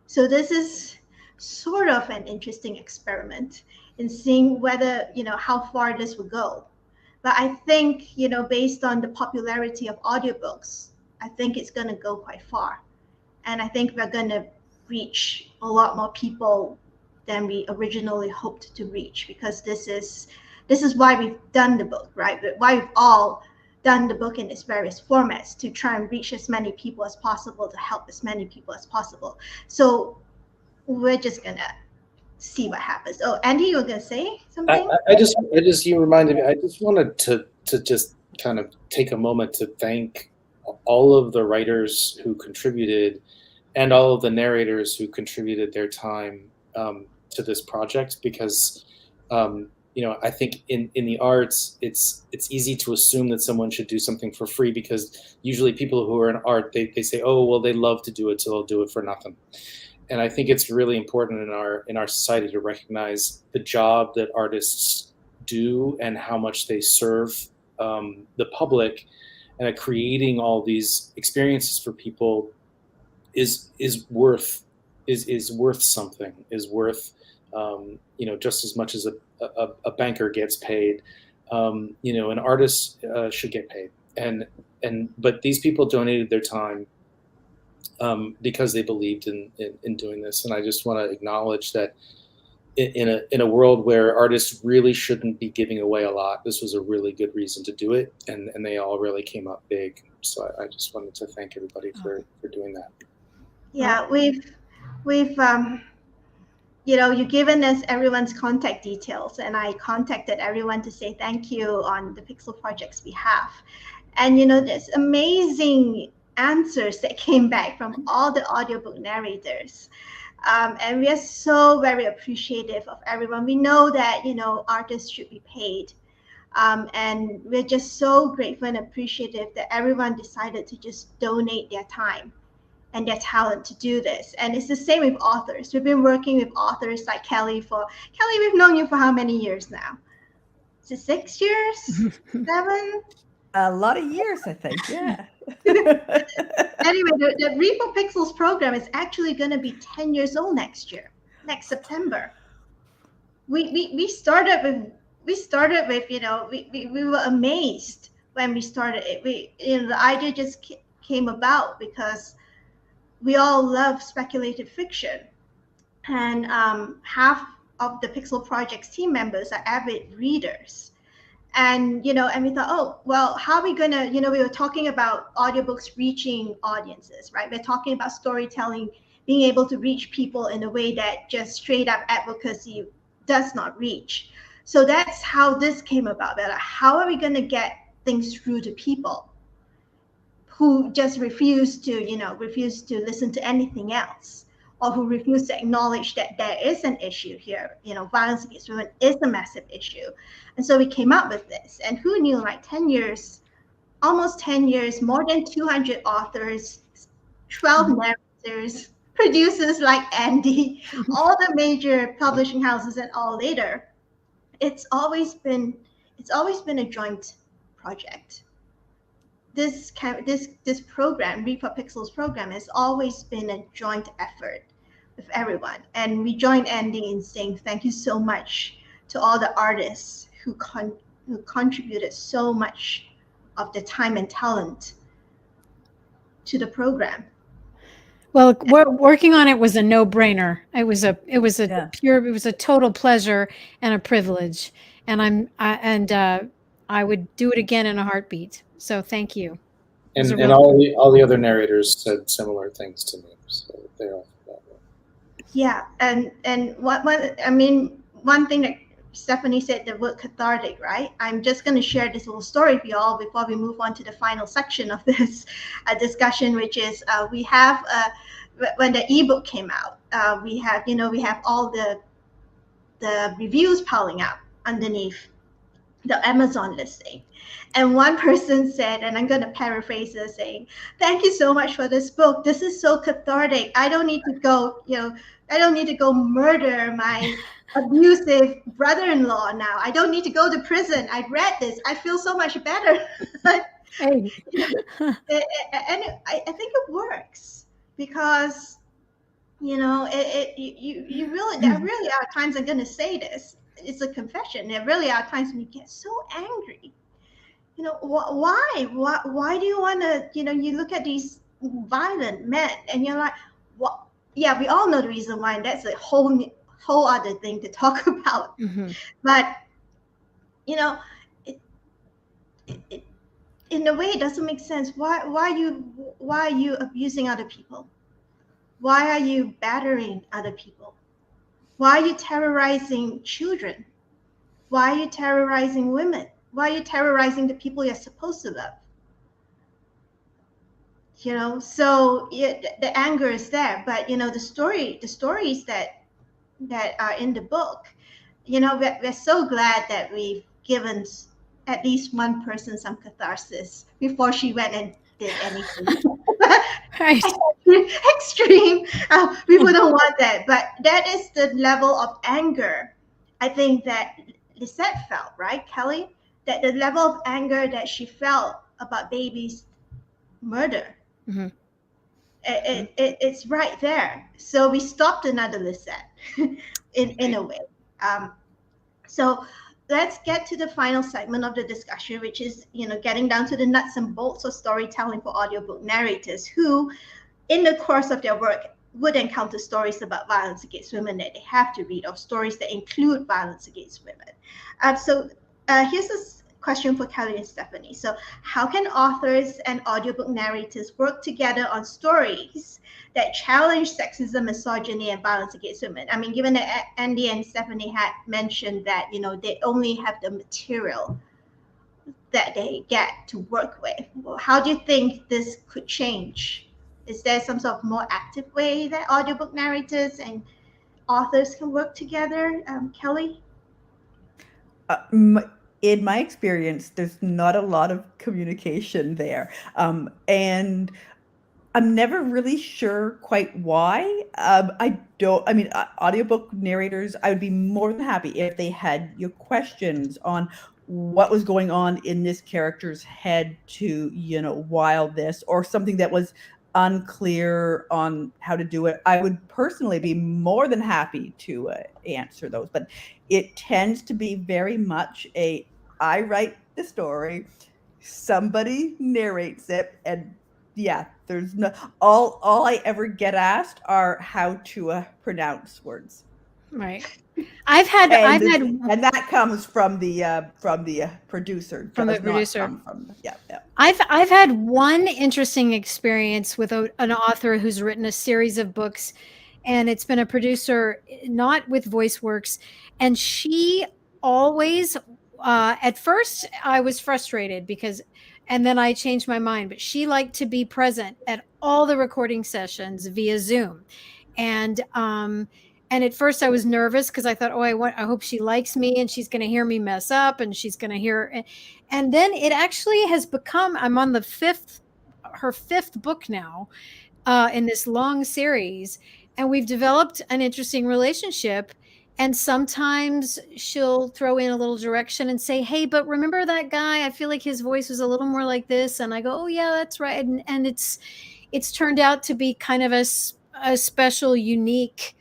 A: So this is sort of an interesting experiment in seeing whether, how far this will go. But I think, based on the popularity of audiobooks, I think it's going to go quite far. And I think we're going to reach a lot more people than we originally hoped to reach, because this is why we've done the book, right? Why we've all done the book in its various formats, to try and reach as many people as possible, to help as many people as possible. So we're just going to see what happens. Oh, Andy, you were going to say something?
D: You reminded me, I just wanted to just kind of take a moment to thank all of the writers who contributed and all of the narrators who contributed their time to this project, because I think in the arts, it's easy to assume that someone should do something for free, because usually people who are in art, they say, oh, well, they love to do it, so they'll do it for nothing. And I think it's really important in our society to recognize the job that artists do and how much they serve the public, and creating all these experiences for people is worth something, is worth just as much as a banker gets paid. An artist should get paid, but these people donated their time because they believed in doing this. And I just want to acknowledge that in a world where artists really shouldn't be giving away a lot, this was a really good reason to do it, and they all really came up big. So I just wanted to thank everybody for doing that.
A: Yeah, we've you've given us everyone's contact details, and I contacted everyone to say thank you on the Pixel Project's behalf. And there's amazing answers that came back from all the audiobook narrators. And we are so very appreciative of everyone. We know that, artists should be paid. And we're just so grateful and appreciative that everyone decided to just donate their time and their talent to do this. And it's the same with authors. We've been working with authors like Kelley. Kelley, we've known you for how many years now? Is it 6 years? 7?
C: A lot of years, I think, yeah.
A: Anyway, the Read for Pixels program is actually going to be 10 years old next September. We started with, we were amazed when we started it. The idea just came about because we all love speculative fiction, and half of the Pixel Project's team members are avid readers. And, and we thought, oh, well, how are we going to, we were talking about audiobooks reaching audiences, right? We're talking about storytelling, being able to reach people in a way that just straight up advocacy does not reach. So that's how this came about. That how are we going to get things through to people who just refuse to listen to anything else, or who refuse to acknowledge that there is an issue here. Violence against women is a massive issue. And so we came up with this. And who knew, like 10 years, almost 10 years, more than 200 authors, 12 narrators, producers like Andy, all the major publishing houses and all later. It's always been a joint project. This program, Read for Pixels program, has always been a joint effort with everyone. And we join Andy in saying thank you so much to all the artists who contributed so much of the time and talent to the program.
B: Well, working on it was a no-brainer. It was a total pleasure and a privilege, and I would do it again in a heartbeat. So thank you.
D: And all the other narrators said similar things to me, so they all felt that way.
A: Yeah, and one thing that Stephanie said the word cathartic, right? I'm just going to share this little story with you all before we move on to the final section of this discussion, which is we have when the ebook came out, we have all the reviews piling up underneath the Amazon listing. And one person said, and I'm going to paraphrase this, saying, "Thank you so much for this book. This is so cathartic. I don't need to go, murder my abusive brother-in-law now. I don't need to go to prison. I've read this. I feel so much better."
B: Hey.
A: And I think it works because, you really, there really are times I'm going to say this. It's a confession. There really are times when you get so angry. Why do you want to, you look at these violent men and you're like, what? Yeah, we all know the reason why, and that's a whole other thing to talk about.
B: Mm-hmm.
A: But, it in a way, it doesn't make sense. Why are you abusing other people? Why are you battering other people? Why are you terrorizing children? Why are you terrorizing women? Why are you terrorizing the people you're supposed to love? So the anger is there, but the stories that are in the book, we're so glad that we've given at least one person some catharsis before she went and did anything.
B: Right.
A: Extreme. We wouldn't want that, but that is the level of anger I think that Lisette felt, right, Kelley? That the level of anger that she felt about baby's murder,
B: Mm-hmm.
A: it's right there. So we stopped another Lisette in a way. So let's get to the final segment of the discussion, which is, getting down to the nuts and bolts of storytelling for audiobook narrators who, in the course of their work, would encounter stories about violence against women that they have to read, or stories that include violence against women. So here's a question for Kelley and Stephanie. So how can authors and audiobook narrators work together on stories that challenge sexism, misogyny, and violence against women? I mean, given that Andy and Stephanie had mentioned that, they only have the material that they get to work with, well, how do you think this could change? Is there some sort of more active way that audiobook narrators and authors can work together? Kelley?
C: In my experience, there's not a lot of communication there. And I'm never really sure quite why. Audiobook narrators, I would be more than happy if they had your questions on what was going on in this character's head to, while this, or something that was unclear on how to do it. I would personally be more than happy to answer those, but it tends to be very much I write the story, somebody narrates it, and yeah, there's no, all I ever get asked are how to pronounce words.
B: Right. I've had
C: and that comes from the producer.
B: From the
C: does not
B: producer.
C: come from yeah.
B: I've had one interesting experience with an author who's written a series of books, and it's been a producer, not with Voiceworks, and she always at first I was frustrated and then I changed my mind, but she liked to be present at all the recording sessions via Zoom. And at first I was nervous because I thought, I hope she likes me and she's going to hear me mess up and she's going to hear. And then it actually has become, I'm on her fifth book now in this long series. And we've developed an interesting relationship. And sometimes she'll throw in a little direction and say, hey, but remember that guy? I feel like his voice was a little more like this. And I go, oh, yeah, that's right. And it's turned out to be kind of a special, unique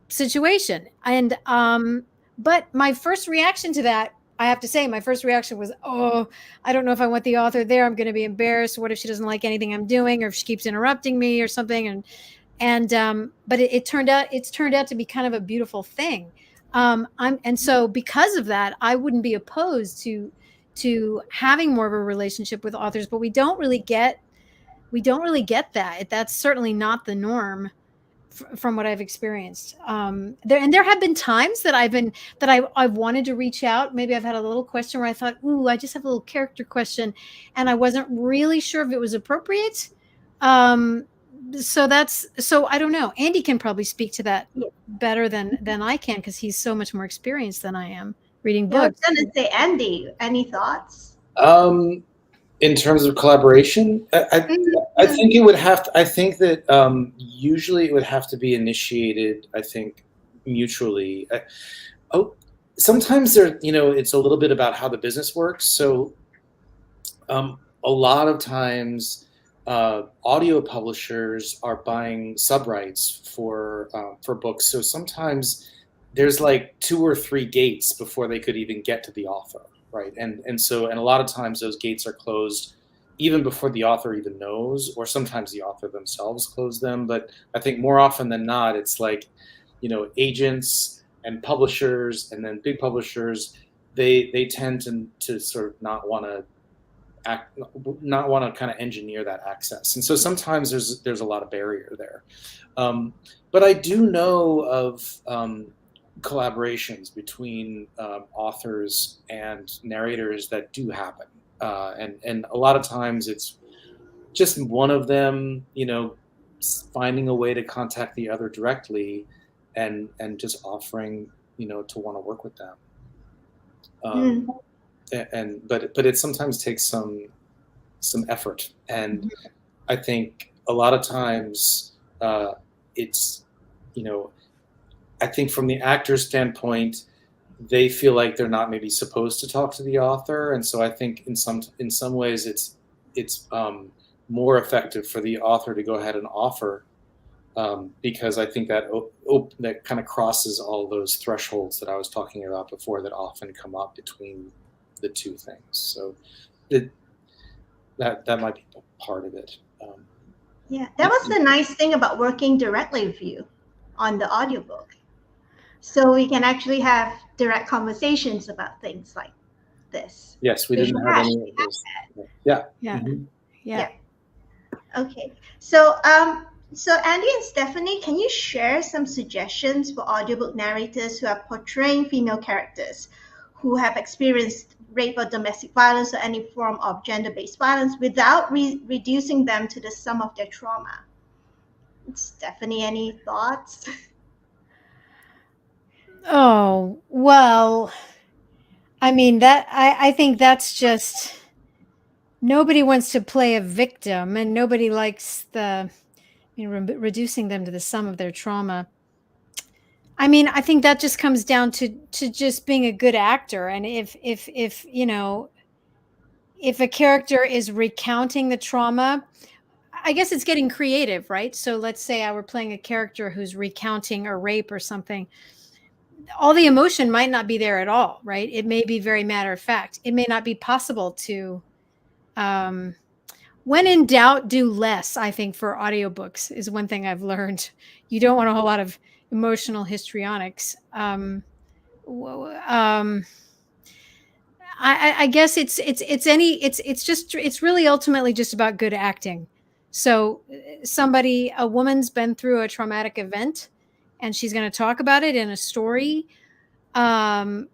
B: situation. And but my first reaction to that, I have to say, my first reaction was, I don't know if I want the author there. I'm going to be embarrassed. What if she doesn't like anything I'm doing, or if she keeps interrupting me or something? But it's turned out to be kind of a beautiful thing. And so because of that, I wouldn't be opposed to having more of a relationship with authors, but we don't really get that. That's certainly not the norm from what I've experienced. There have been times that I've wanted to reach out. Maybe I've had a little question where I thought, ooh, I just have a little character question, and I wasn't really sure if it was appropriate. So I don't know. Andy can probably speak to that better than I can, because he's so much more experienced than I am reading
A: Yeah, I was
B: books.
A: gonna say, Andy, any thoughts?
D: In terms of collaboration, I think it would have to, I think that usually it would have to be initiated, I think, mutually. Sometimes it's a little bit about how the business works. So a lot of times audio publishers are buying subrights for books. So sometimes there's like 2 or 3 gates before they could even get to the author. Right. And a lot of times those gates are closed even before the author even knows, or sometimes the author themselves close them. But I think more often than not, it's like, agents and publishers, and then big publishers, they tend to sort of not want to kind of engineer that access. And so sometimes there's a lot of barrier there. But I do know of collaborations between authors and narrators that do happen, and a lot of times it's just one of them, finding a way to contact the other directly, and just offering, to want to work with them. But it sometimes takes some effort, and I think a lot of times it's, I think from the actor's standpoint, they feel like they're not maybe supposed to talk to the author, and so I think in some ways it's more effective for the author to go ahead and offer, because I think that that kind of crosses all those thresholds that I was talking about before that often come up between the two things. So that might be part of it.
A: Yeah, that was the nice thing about working directly with you on the audiobook. So we can actually have direct conversations about things like this.
D: Yes, we didn't have any of those. Yeah.
B: Yeah.
D: Mm-hmm.
B: Yeah.
A: Okay. So Andy and Stephanie, can you share some suggestions for audiobook narrators who are portraying female characters who have experienced rape or domestic violence or any form of gender-based violence without reducing them to the sum of their trauma? Stephanie, any thoughts?
B: Oh, well, I mean, I think that's just, nobody wants to play a victim, and nobody likes reducing them to the sum of their trauma. I mean, I think that just comes down to just being a good actor. And if a character is recounting the trauma, I guess it's getting creative, right? So let's say I were playing a character who's recounting a rape or something. All the emotion might not be there at all, right? It may be very matter of fact. It may not be possible to, when in doubt, do less, I think, for audiobooks is one thing I've learned. You don't want a whole lot of emotional histrionics. I guess it's really ultimately just about good acting. So a woman's been through a traumatic event and she's going to talk about it in a story. I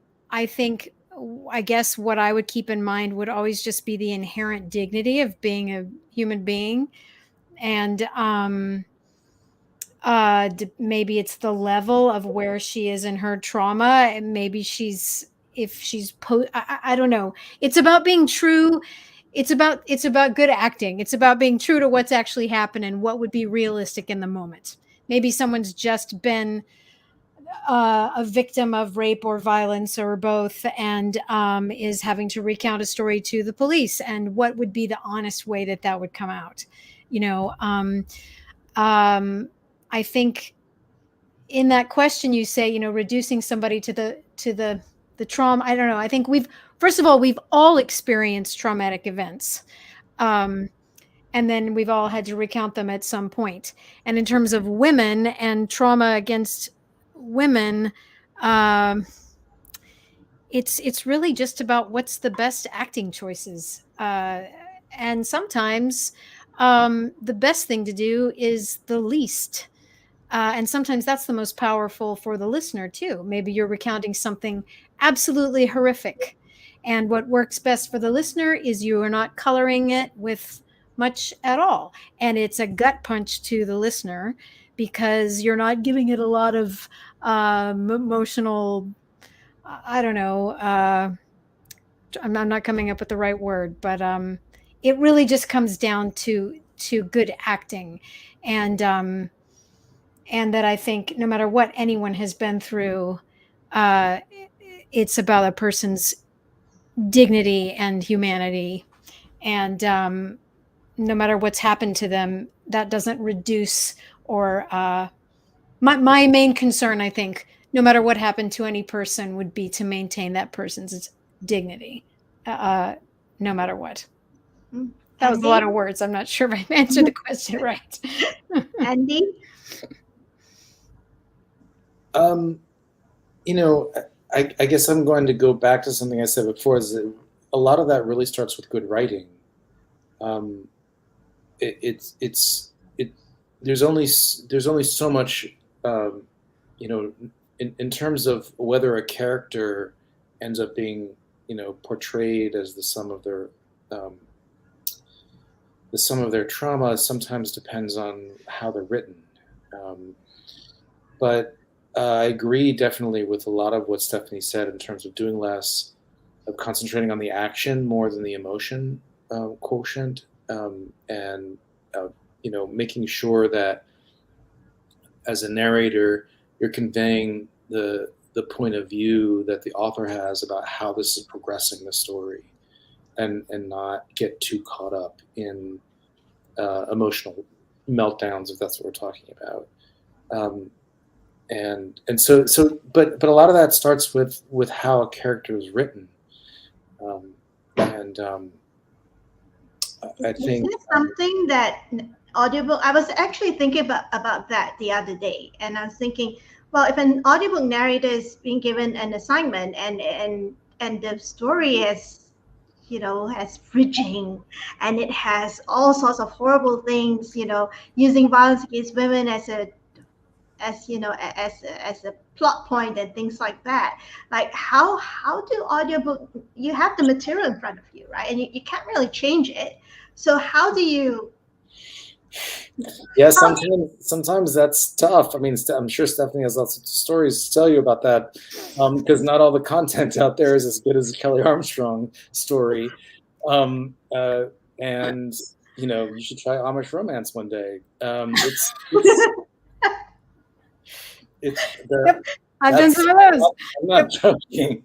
B: guess what I would keep in mind would always just be the inherent dignity of being a human being. And maybe it's the level of where she is in her trauma. And maybe I don't know. It's about being true. It's about good acting. It's about being true to what's actually happened and what would be realistic in the moment. Maybe someone's just been a victim of rape or violence or both, and is having to recount a story to the police, and what would be the honest way that would come out. I think in that question you say, reducing somebody to the trauma. I don't know. I think we've all experienced traumatic events. And then we've all had to recount them at some point. And in terms of women and trauma against women, it's really just about what's the best acting choices. And sometimes the best thing to do is the least And sometimes that's the most powerful for the listener too. Maybe you're recounting something absolutely horrific, and what works best for the listener is you are not coloring it with much at all, and it's a gut punch to the listener because you're not giving it a lot of emotional, I don't know, I'm not coming up with the right word, but it really just comes down to good acting, and that I think no matter what anyone has been through, uh, it's about a person's dignity and humanity, and no matter what's happened to them, that doesn't reduce or my main concern, I think, no matter what happened to any person, would be to maintain that person's dignity, no matter what. That was a lot of words. I'm not sure if I answered the question right.
A: Andy?
D: You know, I guess I'm going to go back to something I said before, is that a lot of that really starts with good writing. There's only so much, you know, in terms of whether a character ends up being, you know, portrayed as the sum of their trauma sometimes depends on how they're written. But I agree definitely with a lot of what Stephanie said in terms of doing less, of concentrating on the action more than the emotion quotient, and you know, making sure that as a narrator you're conveying the point of view that the author has about how this is progressing the story, and not get too caught up in emotional meltdowns, if that's what we're talking about. And so but a lot of that starts with how a character is written, and I think
A: Is this something that audiobook? I was actually thinking about that the other day, and I was thinking, well, if an audiobook narrator is being given an assignment and the story has, you know, has bridging, and it has all sorts of horrible things, you know, using violence against women as a plot point and things like that. Like how do audiobook, you have the material in front of you, right? And you can't really change it. So how do you?
D: Yeah, sometimes that's tough. I mean, I'm sure Stephanie has lots of stories to tell you about that, because not all the content out there is as good as a Kelley Armstrong story. And you know, you should try Amish romance one day.
B: I've done some of those.
D: I'm not joking.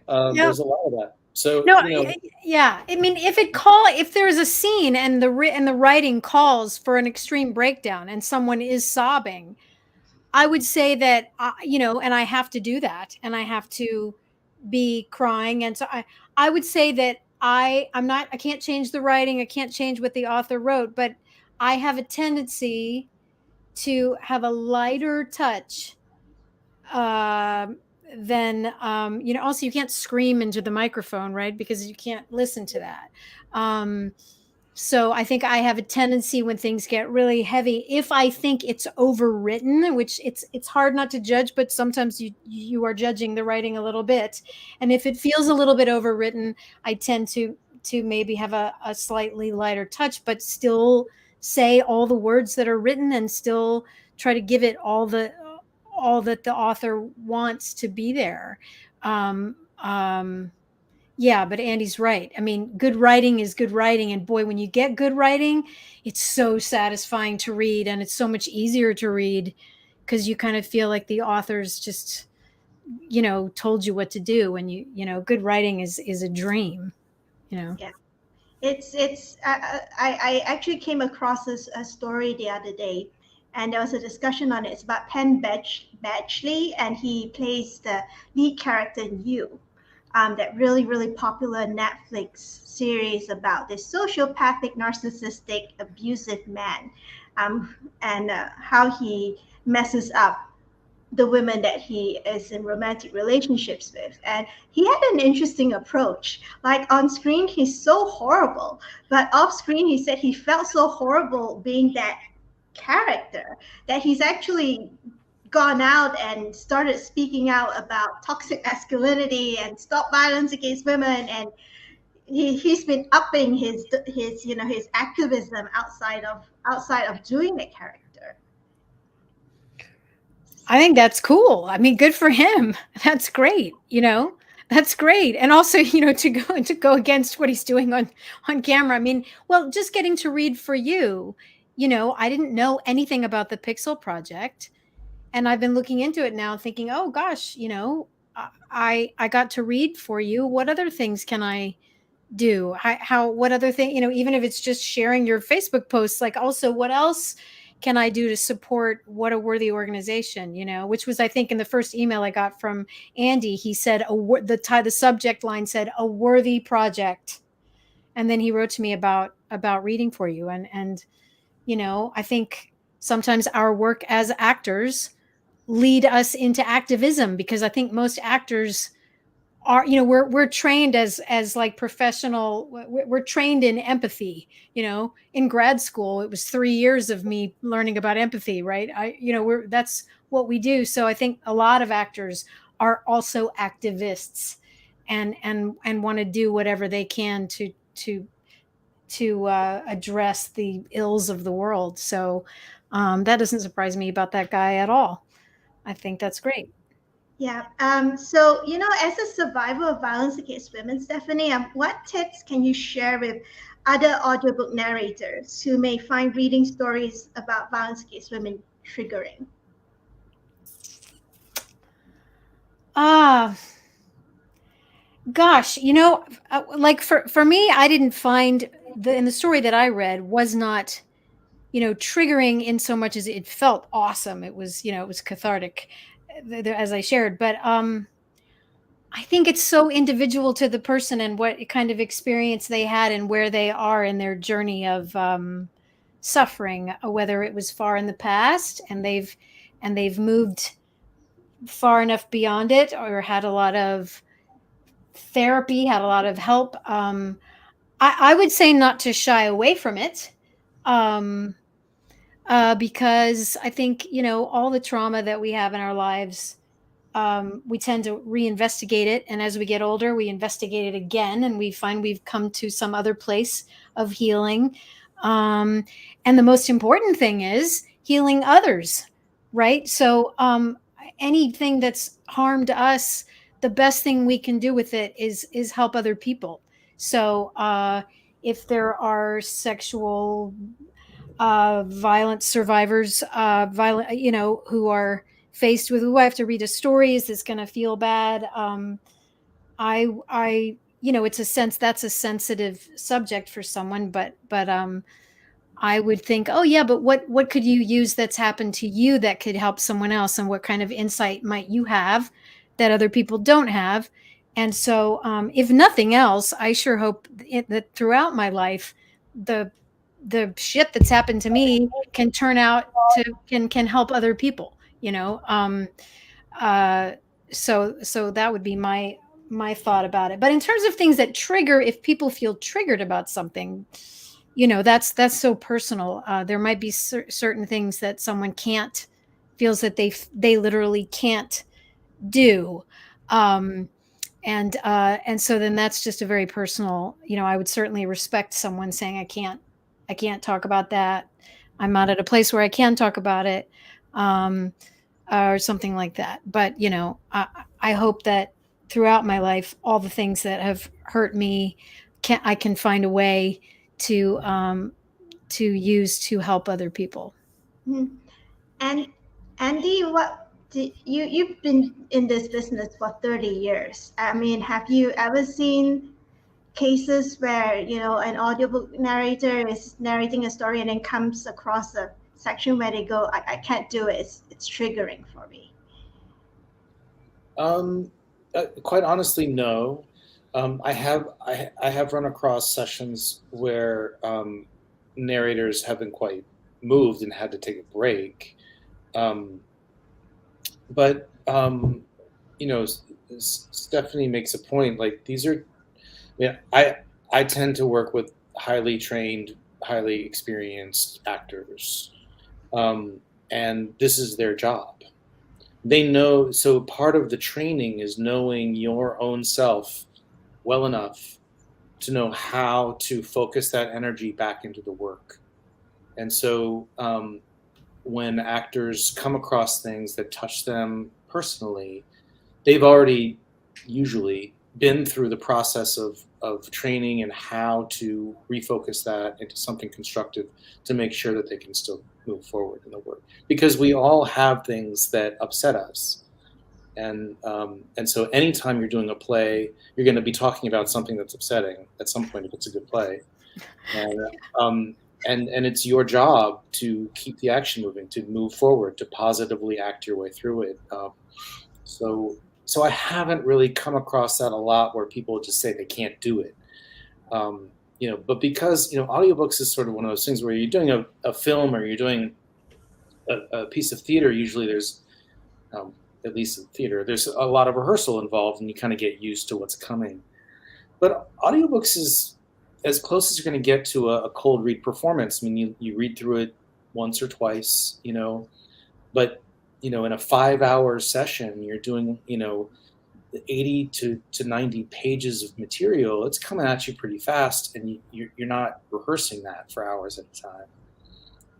D: There's a lot of that. So
B: no,
D: you know,
B: yeah. I mean, if there's a scene and the writing calls for an extreme breakdown and someone is sobbing, I would say that you know, and I have to do that, and I have to be crying, and so I would say that I can't change the writing, I can't change what the author wrote, but I have a tendency to have a lighter touch then you know, also you can't scream into the microphone, right, because you can't listen to that. So I think I have a tendency when things get really heavy, if I think it's overwritten, which it's hard not to judge, but sometimes you are judging the writing a little bit, and if it feels a little bit overwritten, I tend to maybe have a slightly lighter touch, but still say all the words that are written and still try to give it all that the author wants to be there. Yeah, but Andy's right. I mean, good writing is good writing. And boy, when you get good writing, it's so satisfying to read, and it's so much easier to read because you kind of feel like the author's just, you know, told you what to do. And you know, good writing is a dream, you know?
A: Yeah. I actually came across a story the other day, and there was a discussion on it. It's about Penn Badgley, and he plays the lead character in You, that really popular Netflix series about this sociopathic, narcissistic, abusive man, and how he messes up the women that he is in romantic relationships with. And he had an interesting approach. Like on screen, he's so horrible, but off screen, he said he felt so horrible being that character that he's actually gone out and started speaking out about toxic masculinity and stop violence against women, and he's been upping his his activism outside of doing the character.
B: I think that's cool. I mean, good for him. That's great. That's great. And also, to go against what he's doing on camera. I mean, well, just getting to read for you, I didn't know anything about the Pixel Project. And I've been looking into it now thinking, oh gosh, I got to read for you. What other things can I do? What other thing, even if it's just sharing your Facebook posts, like also what else can I do to support What a Worthy Organization, which was, I think, in the first email I got from Andy, he said, the subject line said, a worthy project. And then he wrote to me about reading for you. And I think sometimes our work as actors lead us into activism, because I think most actors are, we're trained as like professional, we're trained in empathy. In grad school it was 3 years of me learning about empathy, right? That's what we do. So I think a lot of actors are also activists and want to do whatever they can to address the ills of the world. So that doesn't surprise me about that guy at all. I think that's great.
A: Yeah. So, as a survivor of violence against women, Stephanie, what tips can you share with other audiobook narrators who may find reading stories about violence against women triggering?
B: Gosh, like for me, I didn't find in the story that I read was not, triggering in so much as it felt awesome. It was, it was cathartic, as I shared. But I think it's so individual to the person and what kind of experience they had and where they are in their journey of suffering, whether it was far in the past and they've moved far enough beyond it, or had a lot of therapy, had a lot of help. I would say not to shy away from it. Because I think, all the trauma that we have in our lives, we tend to reinvestigate it. And as we get older, we investigate it again, and we find we've come to some other place of healing. And the most important thing is healing others, right? So anything that's harmed us, the best thing we can do with it is help other people. So if there are sexual violent survivors, who are faced with, I have to read a story, is this going to feel bad? It's that's a sensitive subject for someone, but I would think, oh yeah, but what could you use that's happened to you that could help someone else? And what kind of insight might you have that other people don't have? And so if nothing else, I sure hope that throughout my life, the shit that's happened to me can turn out can help other people, so that would be my thought about it. But in terms of things that trigger, if people feel triggered about something, that's so personal. There might be certain things that someone feels that they literally can't do. And so then that's just a very personal, I would certainly respect someone saying, I can't talk about that. I'm not at a place where I can talk about it, or something like that. But, I hope that throughout my life, all the things that have hurt me, I can find a way to use to help other people.
A: Mm-hmm. And Andy, you've been in this business for 30 years. I mean, have you ever seen cases where, an audiobook narrator is narrating a story and then comes across a section where they go, I can't do it. It's triggering for me?
D: Quite honestly, no. I have run across sessions where narrators have been quite moved and had to take a break. But Stephanie makes a point. Like, these are, I tend to work with highly trained, highly experienced actors, and this is their job. They know, so part of the training is knowing your own self well enough to know how to focus that energy back into the work. And so when actors come across things that touch them personally, they've already usually been through the process of training and how to refocus that into something constructive to make sure that they can still move forward in the work. Because we all have things that upset us. And so anytime you're doing a play, you're going to be talking about something that's upsetting at some point if it's a good play. And it's your job to keep the action moving, to move forward, to positively act your way through it. So I haven't really come across that a lot where people just say they can't do it. But because, audiobooks is sort of one of those things where you're doing a film or you're doing a piece of theater, usually there's, at least in theater, there's a lot of rehearsal involved and you kind of get used to what's coming. But audiobooks is as close as you're going to get to a cold read performance. I mean, you read through it once or twice, but in a 5-hour session, you're doing, 80 to 90 pages of material. It's coming at you pretty fast, and you're not rehearsing that for hours at a time.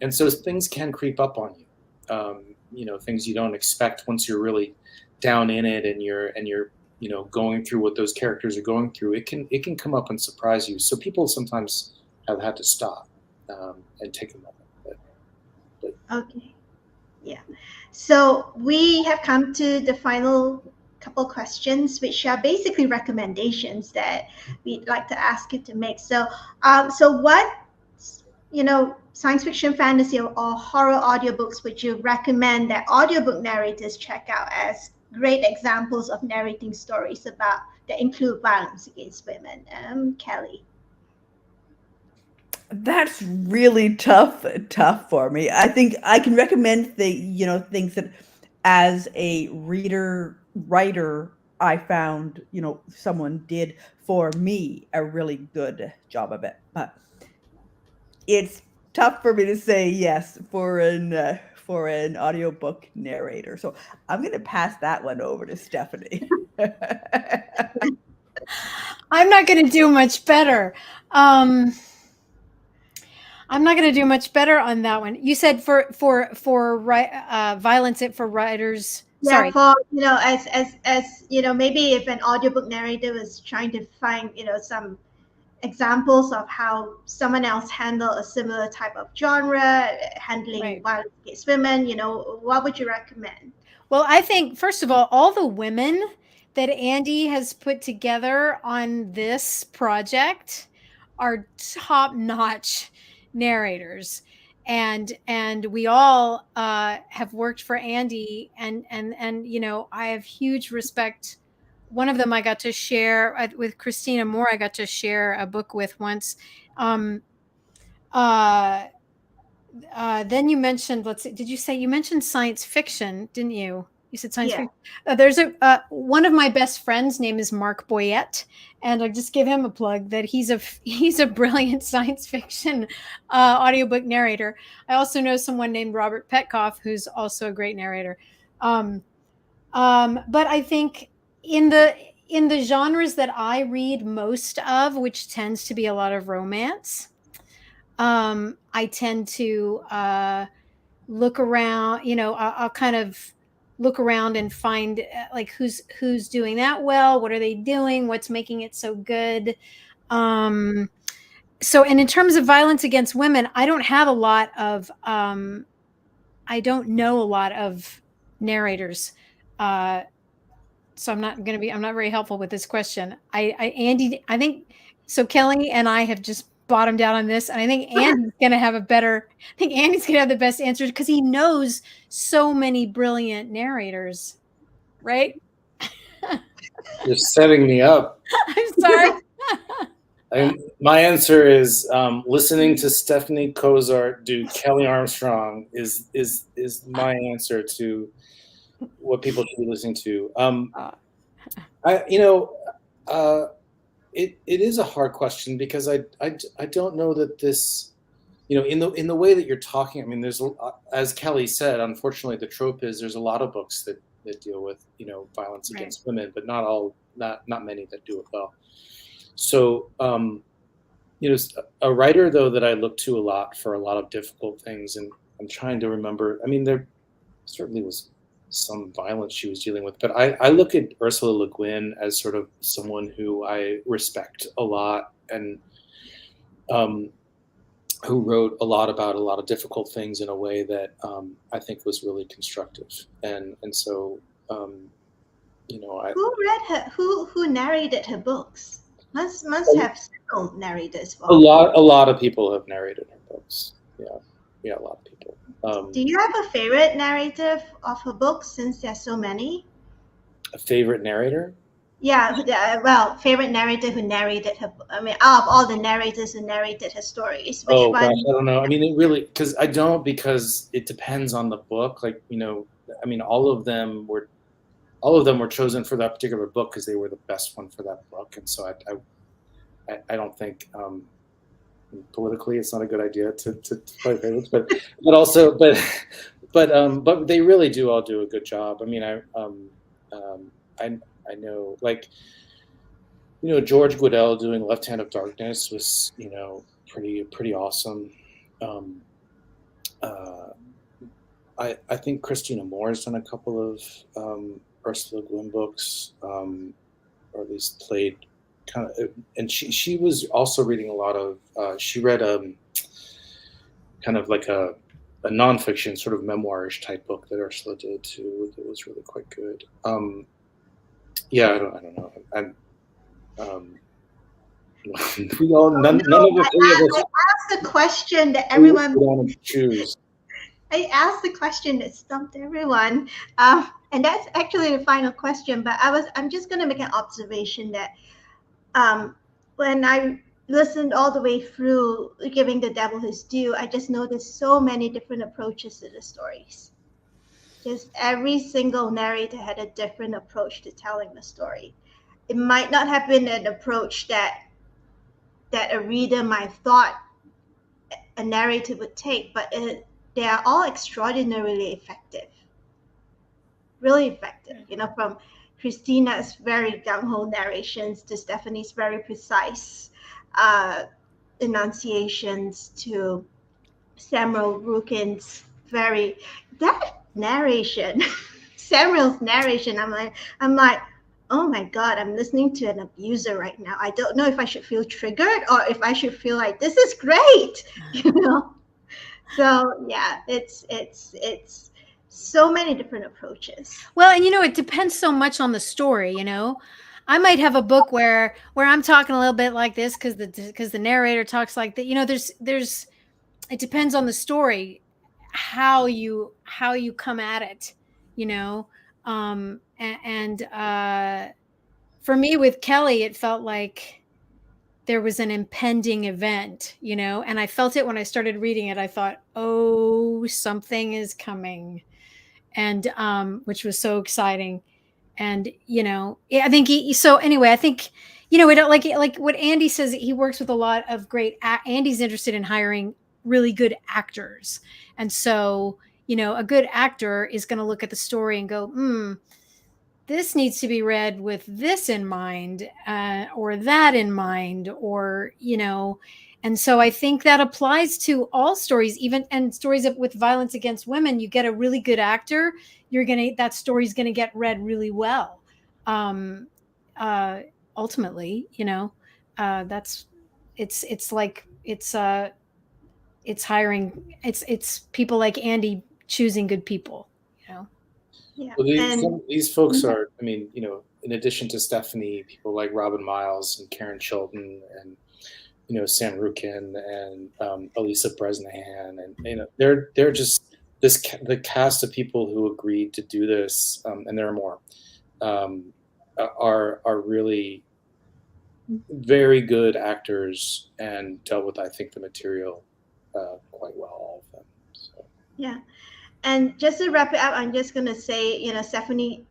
D: And so things can creep up on you, things you don't expect once you're really down in it and you're going through what those characters are going through. It can come up and surprise you. So people sometimes have had to stop and take a moment. But.
A: Okay. Yeah. So we have come to the final couple questions, which are basically recommendations that we'd like to ask you to make. So, what, science fiction, fantasy, or horror audiobooks would you recommend that audiobook narrators check out as great examples of narrating stories that include violence against women? Kelley.
C: That's really tough for me. I think I can recommend things that as a writer, I found, someone did for me a really good job of it. But it's tough for me to say yes for an audiobook narrator. So I'm going to pass that one over to Stephanie.
B: I'm not going to do much better. I'm not going to do much better on that one. You said for violence for writers.
A: Yeah,
B: Sorry.
A: for as maybe if an audiobook narrator was trying to find some examples of how someone else handled a similar type of genre, handling violence against women, what would you recommend?
B: Well, I think first of all the women that Andy has put together on this project are top-notch narrators, and we all have worked for Andy, and I have huge respect. One of them I got to share with Christina Moore. I got to share a book with once. Then you mentioned, you mentioned science fiction, didn't you? You said science fiction. There's one of my best friends' name is Mark Boyette, and I'll just give him a plug that he's a brilliant science fiction audiobook narrator. I also know someone named Robert Petkoff, who's also a great narrator. But I think in the genres that I read most of, which tends to be a lot of romance, I tend to look around, I'll kind of look around and find like who's doing that well, what are they doing, what's making it so good. And in terms of violence against women, I don't know a lot of narrators. So I'm not very helpful with this question. Andy, I think so. Kelley and I have just bottomed out on this, and I think Andy's going to have the best answers because he knows so many brilliant narrators, right?
D: You're setting me up.
B: I'm sorry.
D: My answer is listening to Stephanie Cozart do Kelley Armstrong is my answer to what people should be listening to. It is a hard question because I don't know that this, in the way that you're talking, I mean, there's, as Kelley said, unfortunately, the trope is there's a lot of books that deal with, violence against women, but not many that do it well. So, a writer, though, that I look to a lot for a lot of difficult things, and I'm trying to remember, I mean, there certainly was some violence she was dealing with, but I look at Ursula Le Guin as sort of someone who I respect a lot, and who wrote a lot about a lot of difficult things in a way that I think was really constructive. And so,
A: who read her? Who narrated her books? Must have several narrators.
D: A lot of people have narrated her books. Yeah, a lot of people.
A: Do you have a favorite narrator of her books, since there's so many?
D: A favorite narrator?
A: Yeah, well, favorite narrator who narrated her. I mean, out of all the narrators who narrated her stories, which one?
D: Gosh, I don't know. I mean, it really, because it depends on the book. Like, I mean, all of them were chosen for that particular book because they were the best one for that book, and so I don't think politically it's not a good idea to play favorites, but they really do all do a good job. I mean, I know, like, George Guidall doing Left Hand of Darkness was, pretty awesome. I think Christina Moore has done a couple of Ursula Le Guin books, or at least played kind of, and she was also reading a lot of, she read kind of like a nonfiction sort of memoirish type book that Ursula did too. That was really quite good. Yeah, I don't know. We all none of the three of us.
A: I asked the question that everyone
D: choose.
A: I asked the question that stumped everyone, and that's actually the final question. But I'm just going to make an observation that when I listened all the way through Giving the Devil His Due, I just noticed so many different approaches to the stories. Just every single narrator had a different approach to telling the story. It might not have been an approach that a reader might have thought a narrator would take, but they are all extraordinarily effective. Really effective. From Christina's very gung-ho narrations to Stephanie's very precise enunciations to Samuel Rukin's that narration, Samuel's narration. I'm like, oh my God, I'm listening to an abuser right now. I don't know if I should feel triggered or if I should feel like this is great, So yeah, it's so many different approaches.
B: Well, and it depends so much on the story. I might have a book where I'm talking a little bit like this because the narrator talks like that. There's it depends on the story, how you come at it, and for me with Kelley, it felt like there was an impending event, and I felt it when I started reading it. I thought, oh, something is coming, and which was so exciting. And I think I think it, like what Andy says, he works with a lot of great Andy's interested in hiring really good actors, and so a good actor is going to look at the story and go, this needs to be read with this in mind, or that in mind, or and so I think that applies to all stories, and stories with violence against women. You get a really good actor, that story's gonna get read really well. Ultimately, it's hiring, it's people like Andy choosing good people.
A: Yeah.
D: Well, these folks are, I mean, in addition to Stephanie, people like Robin Miles and Karen Chilton and, Sam Rukin and Elisa Bresnahan, and they're just the cast of people who agreed to do this, and there are more, are really very good actors and dealt with, I think, the material quite well, all of them. So.
A: Yeah. And just to wrap it up, I'm just going to say, Stephanie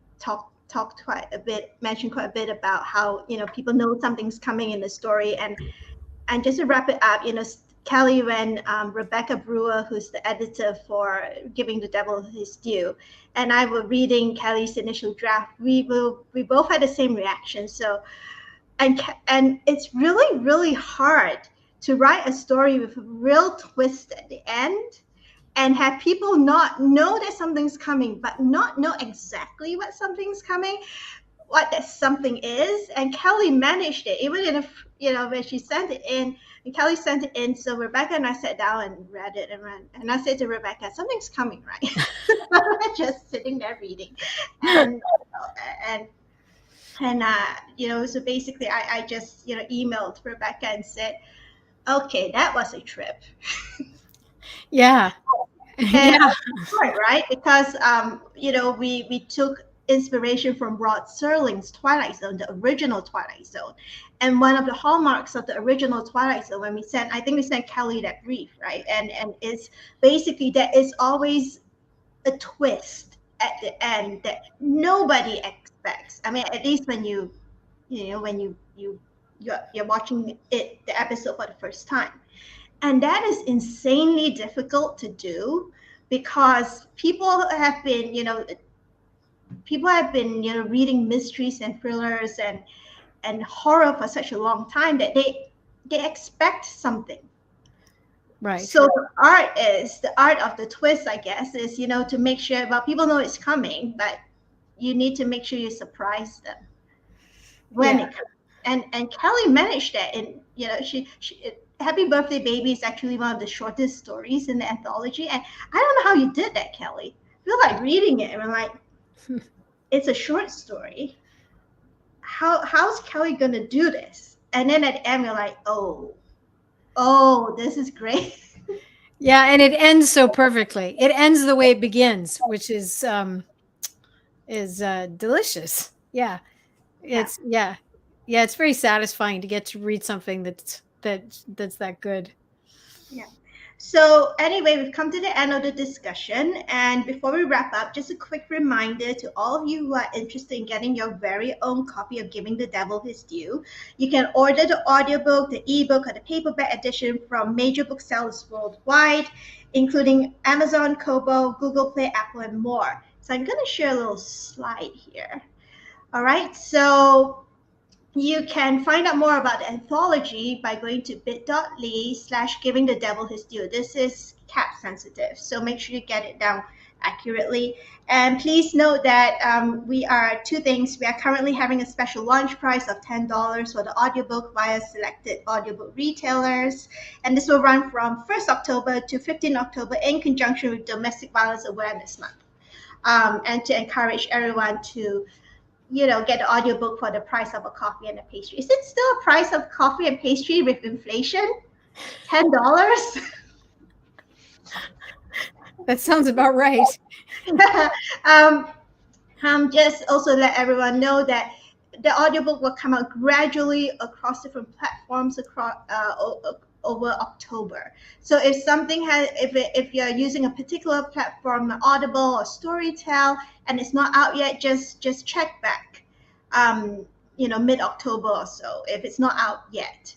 A: mentioned quite a bit about how, people know something's coming in the story. And just to wrap it up, Kelley when Rebecca Brewer, who's the editor for Giving the Devil His Due, and I were reading Kelley's initial draft, we both had the same reaction. So, and it's really, really hard to write a story with a real twist at the end and have people not know that something's coming, but not know exactly what something's coming, what that something is. And Kelley managed it, even in when she sent it in, and Kelley sent it in. So Rebecca and I sat down and read it, and I said to Rebecca, something's coming, right? Just sitting there reading. And so basically I just, emailed Rebecca and said, okay, that was a trip.
B: Yeah.
A: And right, because we took inspiration from Rod Serling's Twilight Zone, the original Twilight Zone, and one of the hallmarks of the original Twilight Zone, when I think we sent Kelley that brief, right, and it's basically that it's always a twist at the end that nobody expects. I mean, at least when you're watching the episode for the first time. And that is insanely difficult to do because people have been reading mysteries and thrillers and horror for such a long time that they expect something.
B: Right.
A: So the art of the twist, I guess, is, to make sure, well, people know it's coming, but you need to make sure you surprise them when it comes. And Kelley managed that. And, she Happy Birthday Baby is actually one of the shortest stories in the anthology. And I don't know how you did that, Kelley. I feel like reading it and I'm like, it's a short story. How's Kelley going to do this? And then at the end, we're like, oh, this is great.
B: Yeah, and it ends so perfectly. It ends the way it begins, which is delicious. Yeah. It's it's very satisfying to get to read something that's that good.
A: Yeah. So anyway, we've come to the end of the discussion. And before we wrap up, just a quick reminder to all of you who are interested in getting your very own copy of Giving the Devil His Due. You can order the audiobook, the ebook, or the paperback edition from major booksellers worldwide, including Amazon, Kobo, Google Play, Apple, and more. So I'm going to share a little slide here. All right. So you can find out more about the anthology by going to bit.ly/Giving the Devil His Due. This is cap sensitive, so make sure you get it down accurately. And please note that we are two things. We are currently having a special launch price of $10 for the audiobook via selected audiobook retailers. And this will run from 1st October to 15th October in conjunction with Domestic Violence Awareness Month. And to encourage everyone to get the audiobook for the price of a coffee and a pastry. Is it still a price of coffee and pastry with inflation? $10?
B: That sounds about right.
A: Just also let everyone know that the audiobook will come out gradually across different platforms over October. So if you're using a particular platform, Audible or Storytel, and it's not out yet, just check back, mid-October or so if it's not out yet.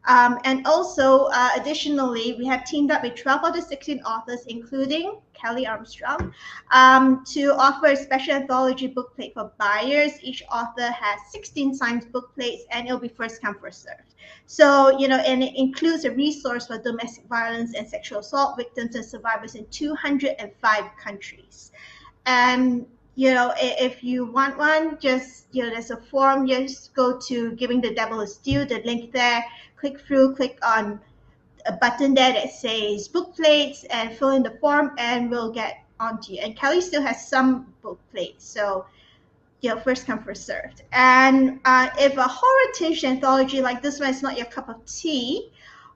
A: And also, additionally, we have teamed up with 12 of the 16 authors, including Kelley Armstrong, to offer a special anthology bookplate for buyers. Each author has 16 signed bookplates, and it'll be first come, first served. So, and it includes a resource for domestic violence and sexual assault victims and survivors in 205 countries. And if you want one, just, there's a form. Just go to Giving the Devil His Due, the link there. Click on a button there that says book plates and fill in the form, and we'll get onto you. And Kelley still has some book plates, so first come, first served. And if a horror tinged anthology like this one is not your cup of tea,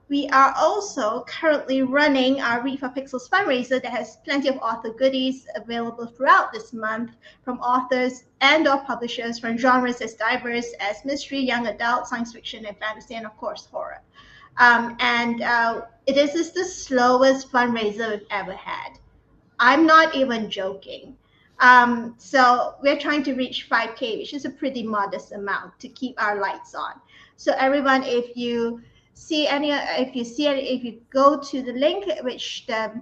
A: we are also currently running our Read for Pixels fundraiser that has plenty of author goodies available throughout this month from authors and or publishers from genres as diverse as mystery, young adult, science fiction, and fantasy, and of course horror. It is the slowest fundraiser we've ever had. I'm not even joking. So we're trying to reach 5K, which is a pretty modest amount to keep our lights on. So everyone, if you see any, if you go to the link which the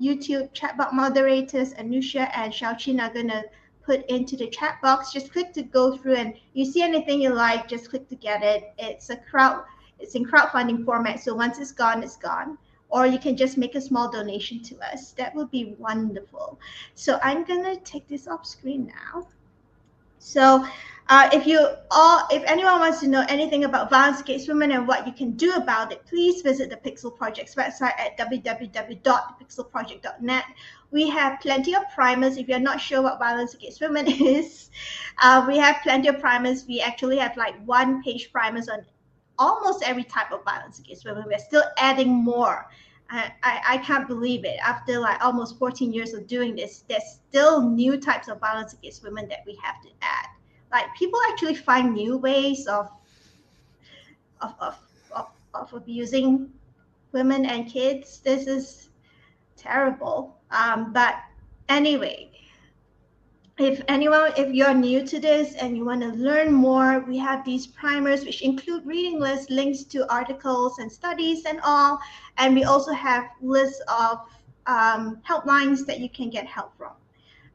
A: YouTube chatbot moderators Anusha and Xiaoqin are gonna put into the chat box, just click to go through, and you see anything you like, just click to get it. It's in crowdfunding format, so once it's gone, it's gone. Or you can just make a small donation to us. That would be wonderful. So I'm gonna take this off screen now. So if anyone wants to know anything about violence against women and what you can do about it, please visit the Pixel Project's website at www.thepixelproject.net. We have plenty of primers. If you're not sure what violence against women is, we have plenty of primers. We actually have like one-page primers on almost every type of violence against women. We're still adding more. I can't believe it. After like almost 14 years of doing this, there's still new types of violence against women that we have to add. Like, people actually find new ways of abusing women and kids. This is terrible. But anyway, if you're new to this and you want to learn more, we have these primers which include reading lists, links to articles and studies and all. And we also have lists of helplines that you can get help from,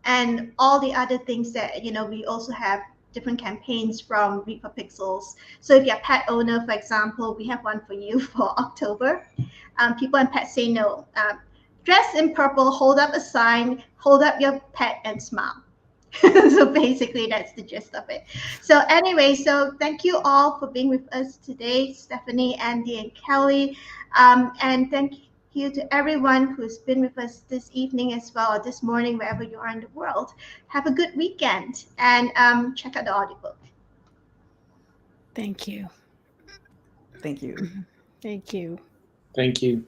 A: and all the other things that, we also have different campaigns from Read for Pixels. So if you're a pet owner, for example, we have one for you for October. People and Pets Say No. Dress in purple, hold up a sign, hold up your pet and smile. So basically that's the gist of it. So anyway, so thank you all for being with us today, Stephanie, Andy, and Kelley. And thank you to everyone who's been with us this evening as well, or this morning, wherever you are in the world. Have a good weekend, and check out the audiobook.
B: Thank you.
C: Thank you.
B: Thank you.
D: Thank you.